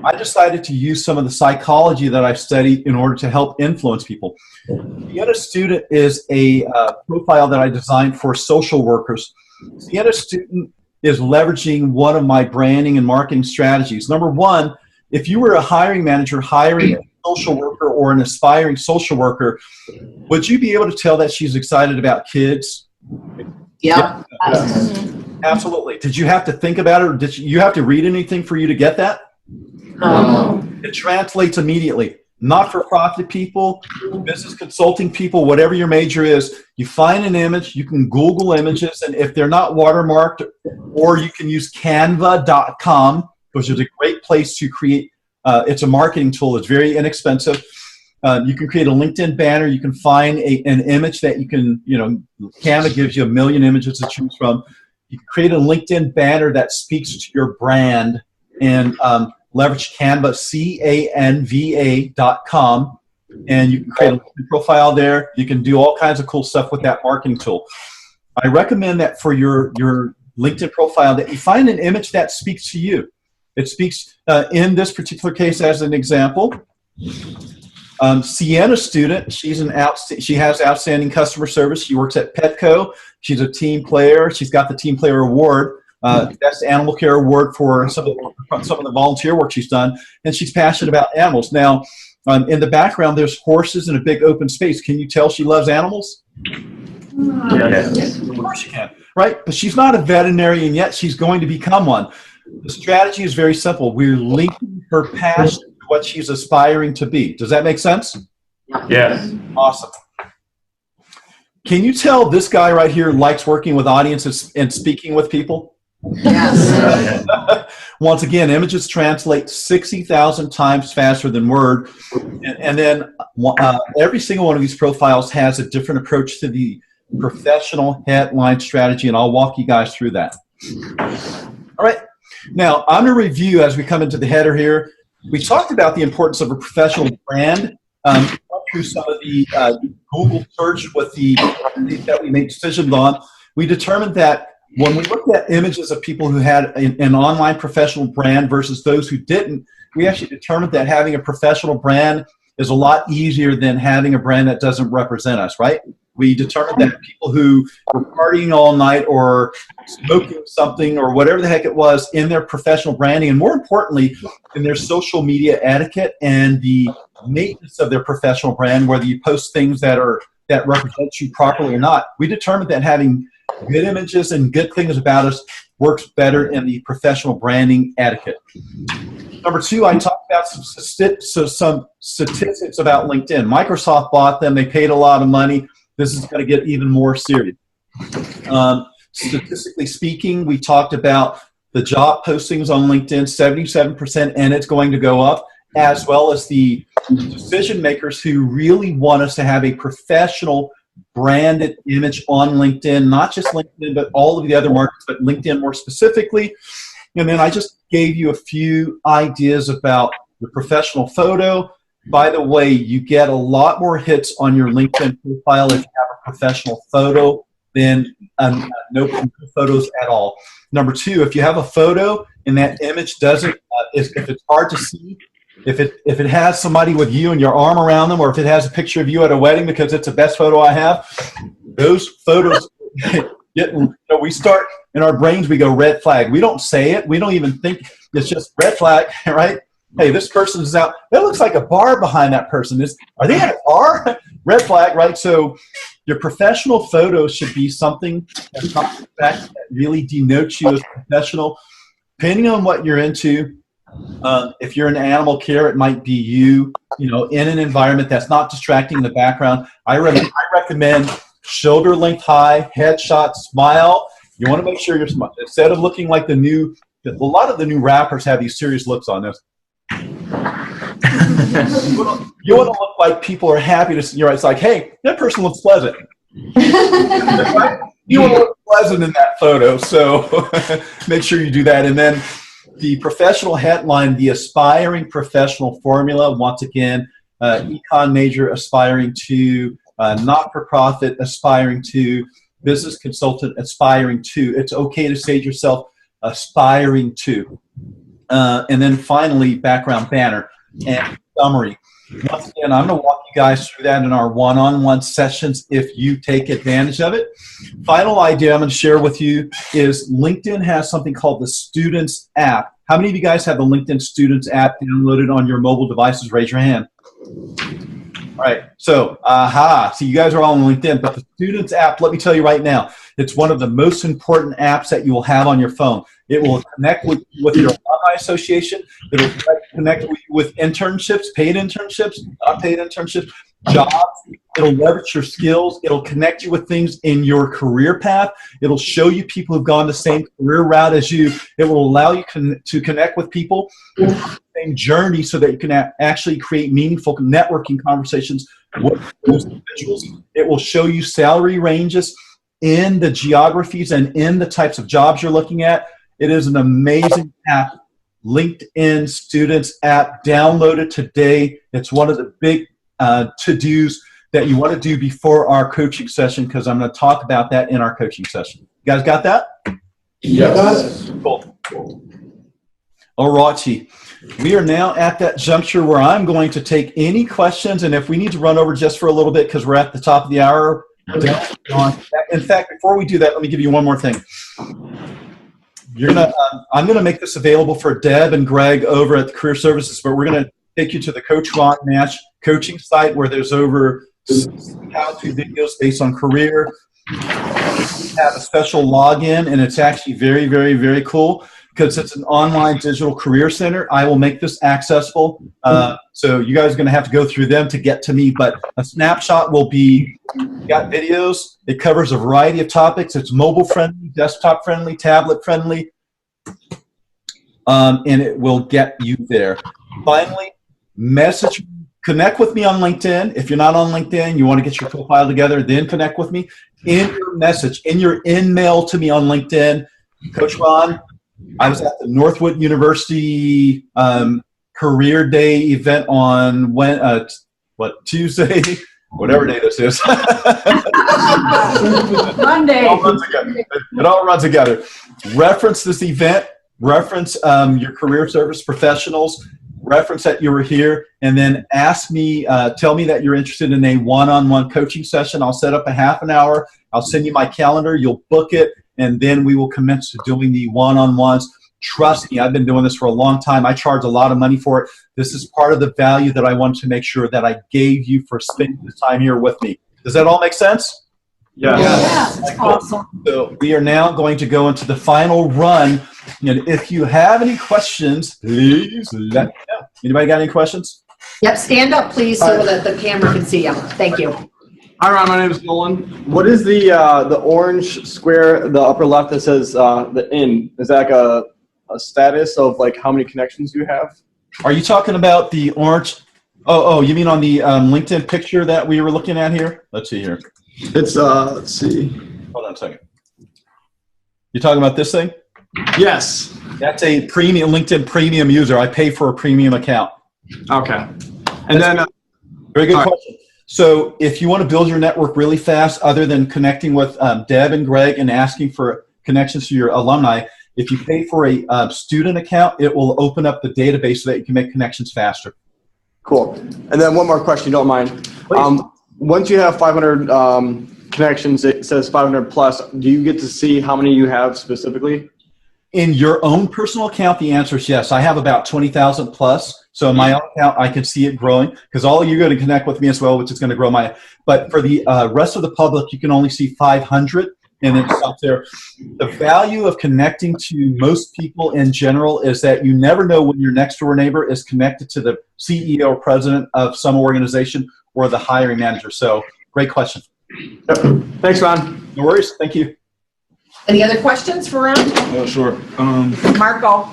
I decided to use some of the psychology that I've studied in order to help influence people. Sienna Student is a profile that I designed for social workers. Sienna Student is leveraging one of my branding and marketing strategies. Number 1, if you were a hiring manager hiring a social worker or an aspiring social worker, would you be able to tell that she's excited about kids? Yep. Absolutely. Did you have to think about it, or did you have to read anything for you to get that? It translates immediately. Not-for-profit people, business consulting people, whatever your major is, you find an image, you can Google images, and if they're not watermarked, or you can use canva.com, which is a great place to create. It's a marketing tool. It's very inexpensive. You can create a LinkedIn banner. You can find an image that you can, Canva gives you 1 million images to choose from. You can create a LinkedIn banner that speaks to your brand, and leverage Canva, canva.com, and you can create a LinkedIn profile there. You can do all kinds of cool stuff with that marketing tool. I recommend that for your LinkedIn profile that you find an image that speaks to you. It speaks, in this particular case, as an example, Sienna Student, she has outstanding customer service. She works at Petco. She's a team player. She's got the Team Player Award. That's the Animal Care Award for some of the volunteer work she's done, and she's passionate about animals. Now, in the background, there's horses in a big open space. Can you tell she loves animals? Yes. Of course you can, right? But she's not a veterinarian yet. She's going to become one. The strategy is very simple. We're linking her passion to what she's aspiring to be. Does that make sense? Yes. Awesome. Can you tell this guy right here likes working with audiences and speaking with people? Yes. Once again, images translate 60,000 times faster than word. And then every single one of these profiles has a different approach to the professional headline strategy, and I'll walk you guys through that. All right. Now, I'm going to review as we come into the header here. We talked about the importance of a professional brand. Through some of the Google search with the that we made decisions on, we determined that when we looked at images of people who had an online professional brand versus those who didn't, we actually determined that having a professional brand is a lot easier than having a brand that doesn't represent us, right? We determined that people who were partying all night or smoking something or whatever the heck it was in their professional branding, and more importantly, in their social media etiquette and the maintenance of their professional brand, whether you post things that represent you properly or not, we determined that having good images and good things about us works better in the professional branding etiquette. Number two, I talked about some statistics about LinkedIn. Microsoft bought them. They paid a lot of money. This is going to get even more serious. Statistically speaking, we talked about the job postings on LinkedIn, 77%, and it's going to go up, as well as the decision makers who really want us to have a professional branded image on LinkedIn, not just LinkedIn, but all of the other markets, but LinkedIn more specifically. And then I just gave you a few ideas about the professional photo. By the way, you get a lot more hits on your LinkedIn profile if you have a professional photo than no photos at all. Number two, if you have a photo and that image doesn't, if it's hard to see, if it has somebody with you and your arm around them, or if it has a picture of you at a wedding because it's the best photo I have, those photos we start in our brains, we go red flag. We don't say it. We don't even think, it's just red flag, right? Hey, this person is out. That looks like a bar behind that person. Are they at a bar? Red flag, right? So your professional photos should be something that's not the fact that really denotes you as professional. Depending on what you're into, if you're in animal care, it might be you in an environment that's not distracting in the background. I recommend shoulder length high, headshot, smile. You want to make sure you're smiling. Instead of looking like a lot of the new rappers have these serious looks on this. You want to look like people are happy to see you. It's like, hey, that person looks pleasant. You want to look pleasant in that photo, so make sure you do that. And then the professional headline, the aspiring professional formula, once again, econ major aspiring to, not-for-profit aspiring to, business consultant aspiring to. It's okay to say to yourself, aspiring to. And then finally, background banner and summary. Once again, I'm going to walk you guys through that in our one-on-one sessions if you take advantage of it. Final idea I'm going to share with you is LinkedIn has something called the Students app. How many of you guys have the LinkedIn Students app downloaded on your mobile devices? Raise your hand. All right, so, so you guys are all on LinkedIn, but the Students app, let me tell you right now, it's one of the most important apps that you will have on your phone. It will connect with your alumni association. It will connect with internships, paid internships, not paid internships, jobs. It'll leverage your skills. It'll connect you with things in your career path. It'll show you people who've gone the same career route as you. It will allow you to connect with people on the same journey so that you can actually create meaningful networking conversations with those individuals. It will show you salary ranges in the geographies and in the types of jobs you're looking at. It is an amazing app. LinkedIn Students app. Download it today. It's one of the big to-dos that you want to do before our coaching session, because I'm going to talk about that in our coaching session. You guys got that? Yes. Cool. All righty. We are now at that juncture where I'm going to take any questions, and if we need to run over just for a little bit because we're at the top of the hour. In fact, before we do that, let me give you one more thing. I'm going to make this available for Deb and Greg over at the Career Services, but we're going to take you to the Coach Ron Nash coaching site where there's over how-to videos based on career. We have a special login, and it's actually very, very, very cool because it's an online digital career center. I will make this accessible. So you guys are going to have to go through them to get to me, but a snapshot will be, got videos. It covers a variety of topics. It's mobile friendly, desktop friendly, tablet friendly, and it will get you there. Finally, connect with me on LinkedIn. If you're not on LinkedIn, you want to get your profile together, then connect with me. In your message, in your in-mail to me on LinkedIn, Coach Ron, I was at the Northwood University Career Day event on Tuesday, whatever day this is. Monday. It all runs together. Reference this event. reference your career service professionals, reference that you were here, and then ask me, tell me that you're interested in a one-on-one coaching session. I'll set up a half an hour. I'll send you my calendar. You'll book it, and then we will commence to doing the one-on-ones. Trust me, I've been doing this for a long time. I charge a lot of money for it. This is part of the value that I wanted to make sure that I gave you for spending this time here with me. Does that all make sense? Yeah, that's awesome. So we are now going to go into the final run. And if you have any questions, please let me know. Anybody got any questions? Yep, stand up, please, so that the camera can see you. Thank you. Hi, Ron. My name is Nolan. What is the orange square, the upper left that says the in? Is that like a status of like how many connections you have? Are you talking about the orange? Oh, you mean on the LinkedIn picture that we were looking at here? Let's see here. It's let's see. Hold on a second. You talking about this thing? Yes. That's a premium LinkedIn premium user. I pay for a premium account. Okay. And then very good question. So if you want to build your network really fast, other than connecting with Deb and Greg and asking for connections to your alumni, if you pay for a student account, it will open up the database so that you can make connections faster. Cool. And then one more question, you don't mind. Once you have 500 connections, it says 500 plus. Do you get to see how many you have specifically? In your own personal account, the answer is yes. I have about 20,000 plus. So in my own account, I can see it growing because all you're going to connect with me as well, which is going to grow my. But for the rest of the public, you can only see 500, and it stops there. The value of connecting to most people in general is that you never know when your next door neighbor is connected to the CEO or president of some organization or the hiring manager. So great question. Yep. Thanks, Ron. No worries. Thank you. Any other questions for Ron? Sure. Marco.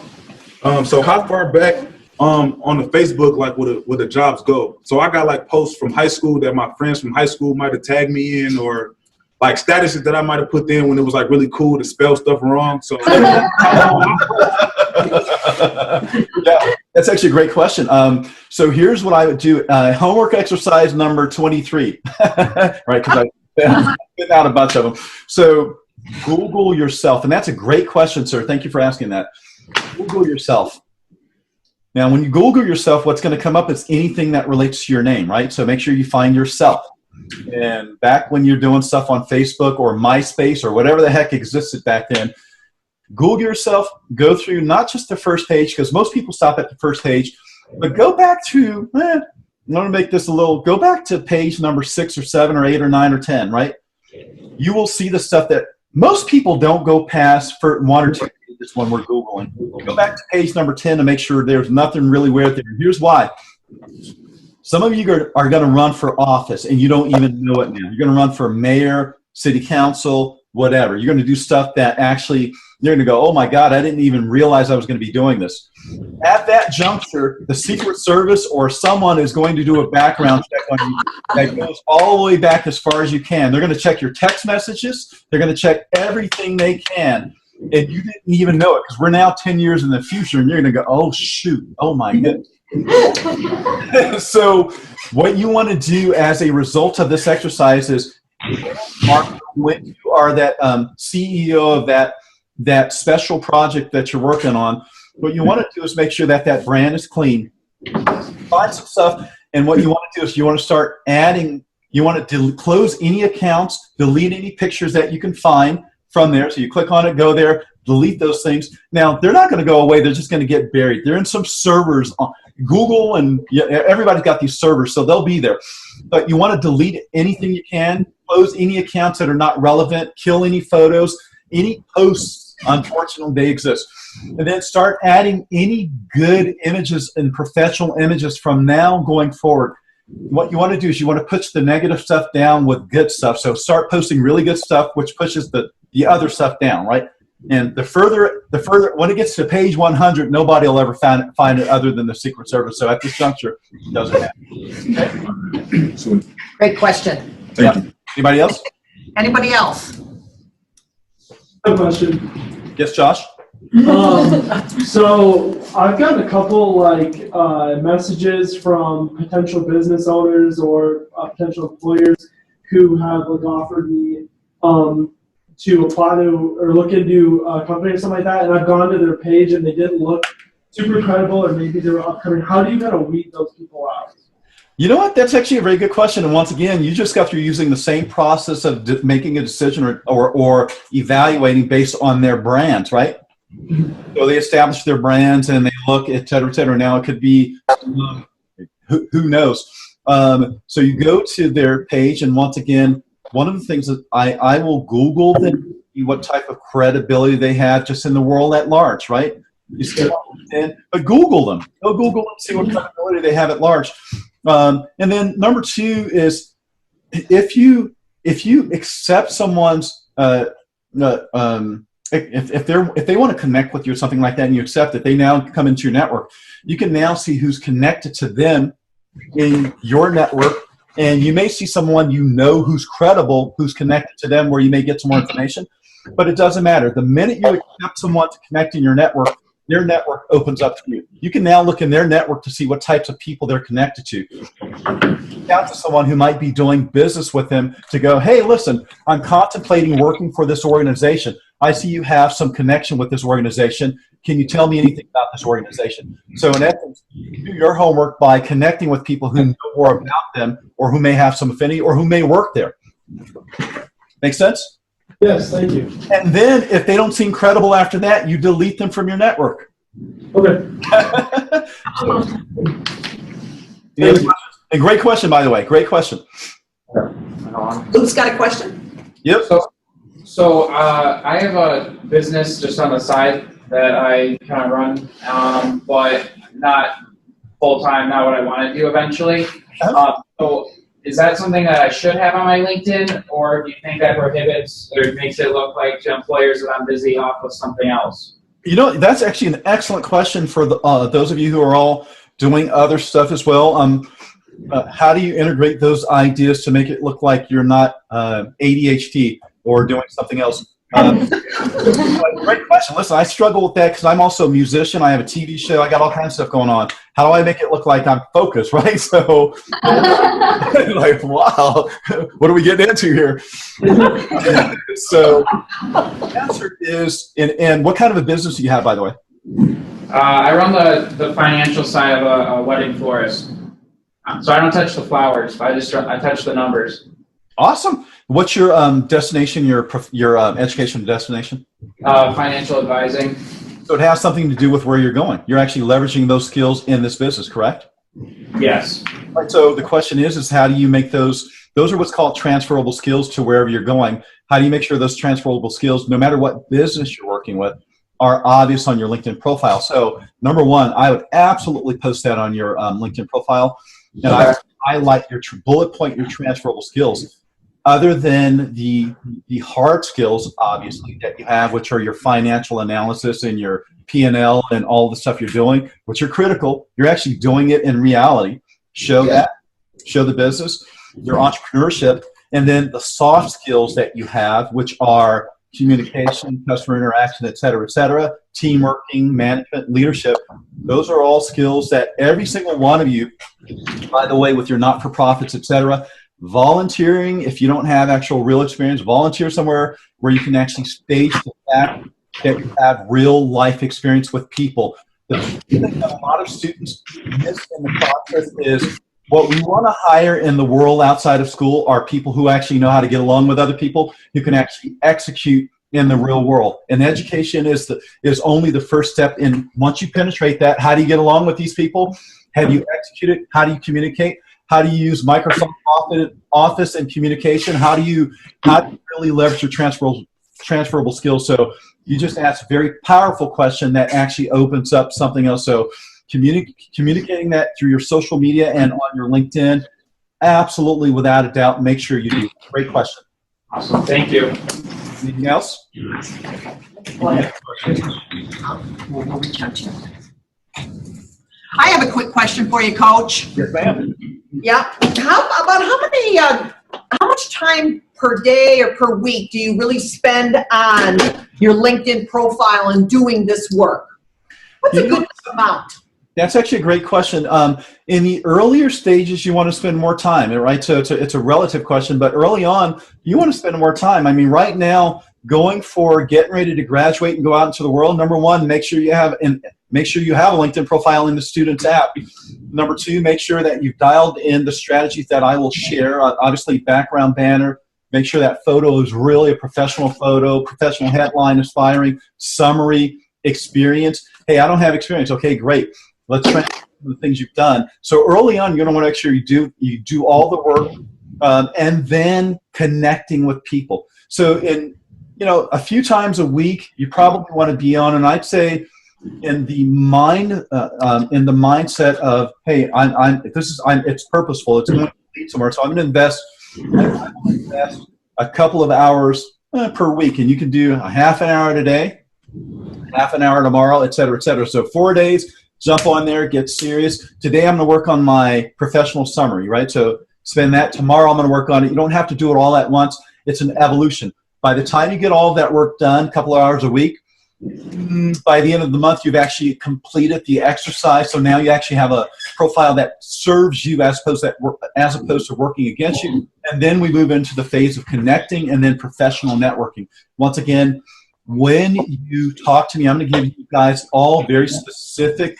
So how far back on the Facebook, like, would the jobs go? So I got like posts from high school that my friends from high school might have tagged me in, or like statuses that I might have put in when it was like really cool to spell stuff wrong. So yeah, that's actually a great question. So here's what I would do. Homework exercise number 23, right? Because I've been out a bunch of them. So Google yourself. And that's a great question, sir. Thank you for asking that. Google yourself. Now, when you Google yourself, what's going to come up is anything that relates to your name, right? So make sure you find yourself. And back when you're doing stuff on Facebook or MySpace or whatever the heck existed back then, Google yourself, go through not just the first page, because most people stop at the first page, but go back to, I'm going to make this a little, go back to page number 6 or 7 or 8 or 9 or 10, right? You will see the stuff that most people don't go past for 1 or 2 pages when we're Googling. Go back to page number 10 to make sure there's nothing really weird there. Here's why. Some of you are going to run for office, and you don't even know it now. You're going to run for mayor, city council, whatever. You're going to do stuff that actually you're going to go, oh, my God, I didn't even realize I was going to be doing this. At that juncture, the Secret Service or someone is going to do a background check on you that goes all the way back as far as you can. They're going to check your text messages. They're going to check everything they can. And you didn't even know it because we're now 10 years in the future, and you're going to go, oh, shoot, oh, my goodness. So what you want to do as a result of this exercise is, when you are that CEO of that special project that you're working on, what you want to do is make sure that that brand is clean. Find some stuff, and what you want to do is you want to start adding, you want to close any accounts, delete any pictures that you can find from there. So you click on it, go there, delete those things. Now, they're not going to go away. They're just going to get buried. They're in some servers on Google, and everybody's got these servers, so they'll be there. But you want to delete anything you can, close any accounts that are not relevant, kill any photos, any posts, unfortunately, they exist. And then start adding any good images and professional images from now going forward. What you want to do is you want to push the negative stuff down with good stuff. So start posting really good stuff, which pushes the other stuff down, right? And the further, when it gets to page 100, nobody will ever find it other than the Secret Service. So at this juncture, it doesn't happen. Okay? Great question. Thank you. Anybody else? Anybody else? Good question. Yes, Josh? So I've gotten a couple messages from potential business owners or potential employers who have offered me to apply to or look into a company or something like that, and I've gone to their page and they didn't look super credible, or maybe they were upcoming. How do you kind of weed those people out? You know what? That's actually a very good question. And once again, you just got through using the same process of making a decision or evaluating based on their brands, right? So they establish their brands and they look, et cetera, et cetera. Now it could be, who knows? So you go to their page, and once again, one of the things that I will Google them, what type of credibility they have just in the world at large, right? You see but Google them. Go Google them, see what credibility they have at large. And then number two is if you accept someone's if they want to connect with you or something like that, and you accept it, they now come into your network. You can now see who's connected to them in your network, and you may see someone you know who's credible, who's connected to them, where you may get some more information. But it doesn't matter. The minute you accept someone to connect in your network, their network opens up to you. You can now look in their network to see what types of people they're connected to. Reach out to someone who might be doing business with them to go, hey, listen, I'm contemplating working for this organization. I see you have some connection with this organization. Can you tell me anything about this organization? So in essence, you do your homework by connecting with people who know more about them, or who may have some affinity, or who may work there. Make sense? Yes, thank you. And then if they don't seem credible after that, you delete them from your network. Okay. And great question, by the way. Great question. Luke's got a question. Yep. So I have a business just on the side that I kind of run, but not full-time, not what I want to do eventually. So is that something that I should have on my LinkedIn, or do you think that prohibits or makes it look like to employers that I'm busy off of something else? You know, that's actually an excellent question for those of you who are all doing other stuff as well. How do you integrate those ideas to make it look like you're not ADHD or doing something else? Great question. Listen, I struggle with that because I'm also a musician. I have a TV show. I got all kinds of stuff going on. How do I make it look like I'm focused, right? So, like, wow, what are we getting into here? So, the answer is, and what kind of a business do you have, by the way? I run the financial side of a wedding florist. So I don't touch the flowers. I touch the numbers. Awesome. What's your destination, your education destination? Financial advising. So it has something to do with where you're going. You're actually leveraging those skills in this business, correct? Yes. All right, so the question is how do you make those are what's called transferable skills to wherever you're going. How do you make sure those transferable skills, no matter what business you're working with, are obvious on your LinkedIn profile? So number one, I would absolutely post that on your LinkedIn profile. And I highlight your bullet point, your transferable skills. Other than the hard skills, obviously, that you have, which are your financial analysis and your P&L and all the stuff you're doing, which are critical. You're actually doing it in reality. Show that. Show the business, your entrepreneurship, and then the soft skills that you have, which are communication, customer interaction, et cetera, team working, management, leadership. Those are all skills that every single one of you, by the way, with your not-for-profits, et cetera, volunteering, if you don't have actual real experience, volunteer somewhere where you can actually stage the fact that you have real life experience with people. The thing that a lot of students miss in the process is what we want to hire in the world outside of school are people who actually know how to get along with other people, who can actually execute in the real world. And education is only the first step in. Once you penetrate that, how do you get along with these people? Have you executed? How do you communicate? How do you use Microsoft Office and communication? How do you really leverage your transferable skills? So you just asked a very powerful question that actually opens up something else. So communicating that through your social media and on your LinkedIn, absolutely, without a doubt, make sure you do. Great question. Awesome. Thank you. Anything else? I have a quick question for you, Coach. Yes, ma'am. Yeah. How much time per day or per week do you really spend on your LinkedIn profile and doing this work? What's a good amount? That's actually a great question. In the earlier stages, you want to spend more time, right? So it's a relative question, but early on, you want to spend more time. I mean, right now, going for getting ready to graduate and go out into the world, number one, make sure you have a LinkedIn profile in the Students app. Number two, make sure that you've dialed in the strategies that I will share. Obviously, background banner. Make sure that photo is really a professional photo, professional headline, inspiring, summary, experience. Hey, I don't have experience. Okay, great. Let's try the things you've done. So early on, you're going to want to make sure you do all the work, and then connecting with people. So a few times a week, you probably want to be on, and I'd say in the mindset of, hey, it's purposeful. It's going to lead somewhere. So I'm going to invest a couple of hours per week, and you can do a half an hour today, half an hour tomorrow, et cetera, et cetera. So 4 days, jump on there, get serious. Today I'm going to work on my professional summary, right? So spend that. Tomorrow I'm going to work on it. You don't have to do it all at once. It's an evolution. By the time you get all of that work done, a couple of hours a week, by the end of the month, you've actually completed the exercise. So now you actually have a profile that serves you as opposed to working against you. And then we move into the phase of connecting and then professional networking. Once again, when you talk to me, I'm going to give you guys all very specific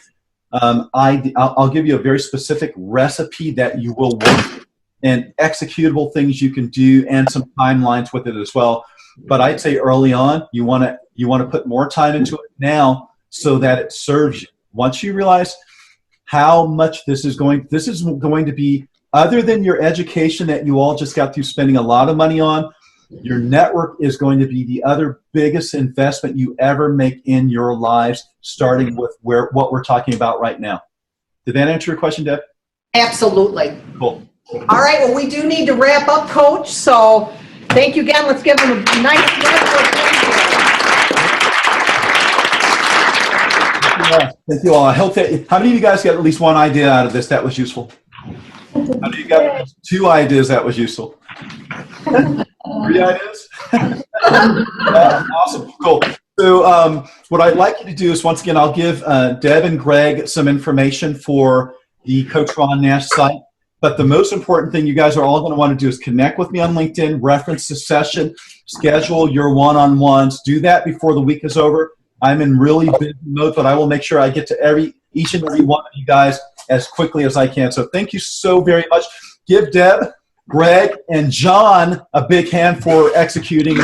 I'll give you a very specific recipe that you will work and executable things you can do and some timelines with it as well. But I'd say early on, you want to put more time into it now so that it serves you. Once you realize how much this is going to be, other than your education that you all just got through spending a lot of money on, your network is going to be the other biggest investment you ever make in your lives, starting with what we're talking about right now. Did that answer your question, Deb? Absolutely. Cool. All right, well, we do need to wrap up, Coach, so thank you again. Let's give him a nice round. Thank you all. I hope that, how many of you guys got at least one idea out of this that was useful? How many of you got 2 ideas that was useful? 3 ideas? Awesome. Cool. So what I'd like you to do is, once again, I'll give Deb and Greg some information for the Coach Ron Nash site. But the most important thing you guys are all going to want to do is connect with me on LinkedIn, reference the session, schedule your one-on-ones. Do that before the week is over. I'm in really busy mode, but I will make sure I get to each and every one of you guys as quickly as I can. So thank you so very much. Give Deb, Greg, and John a big hand for executing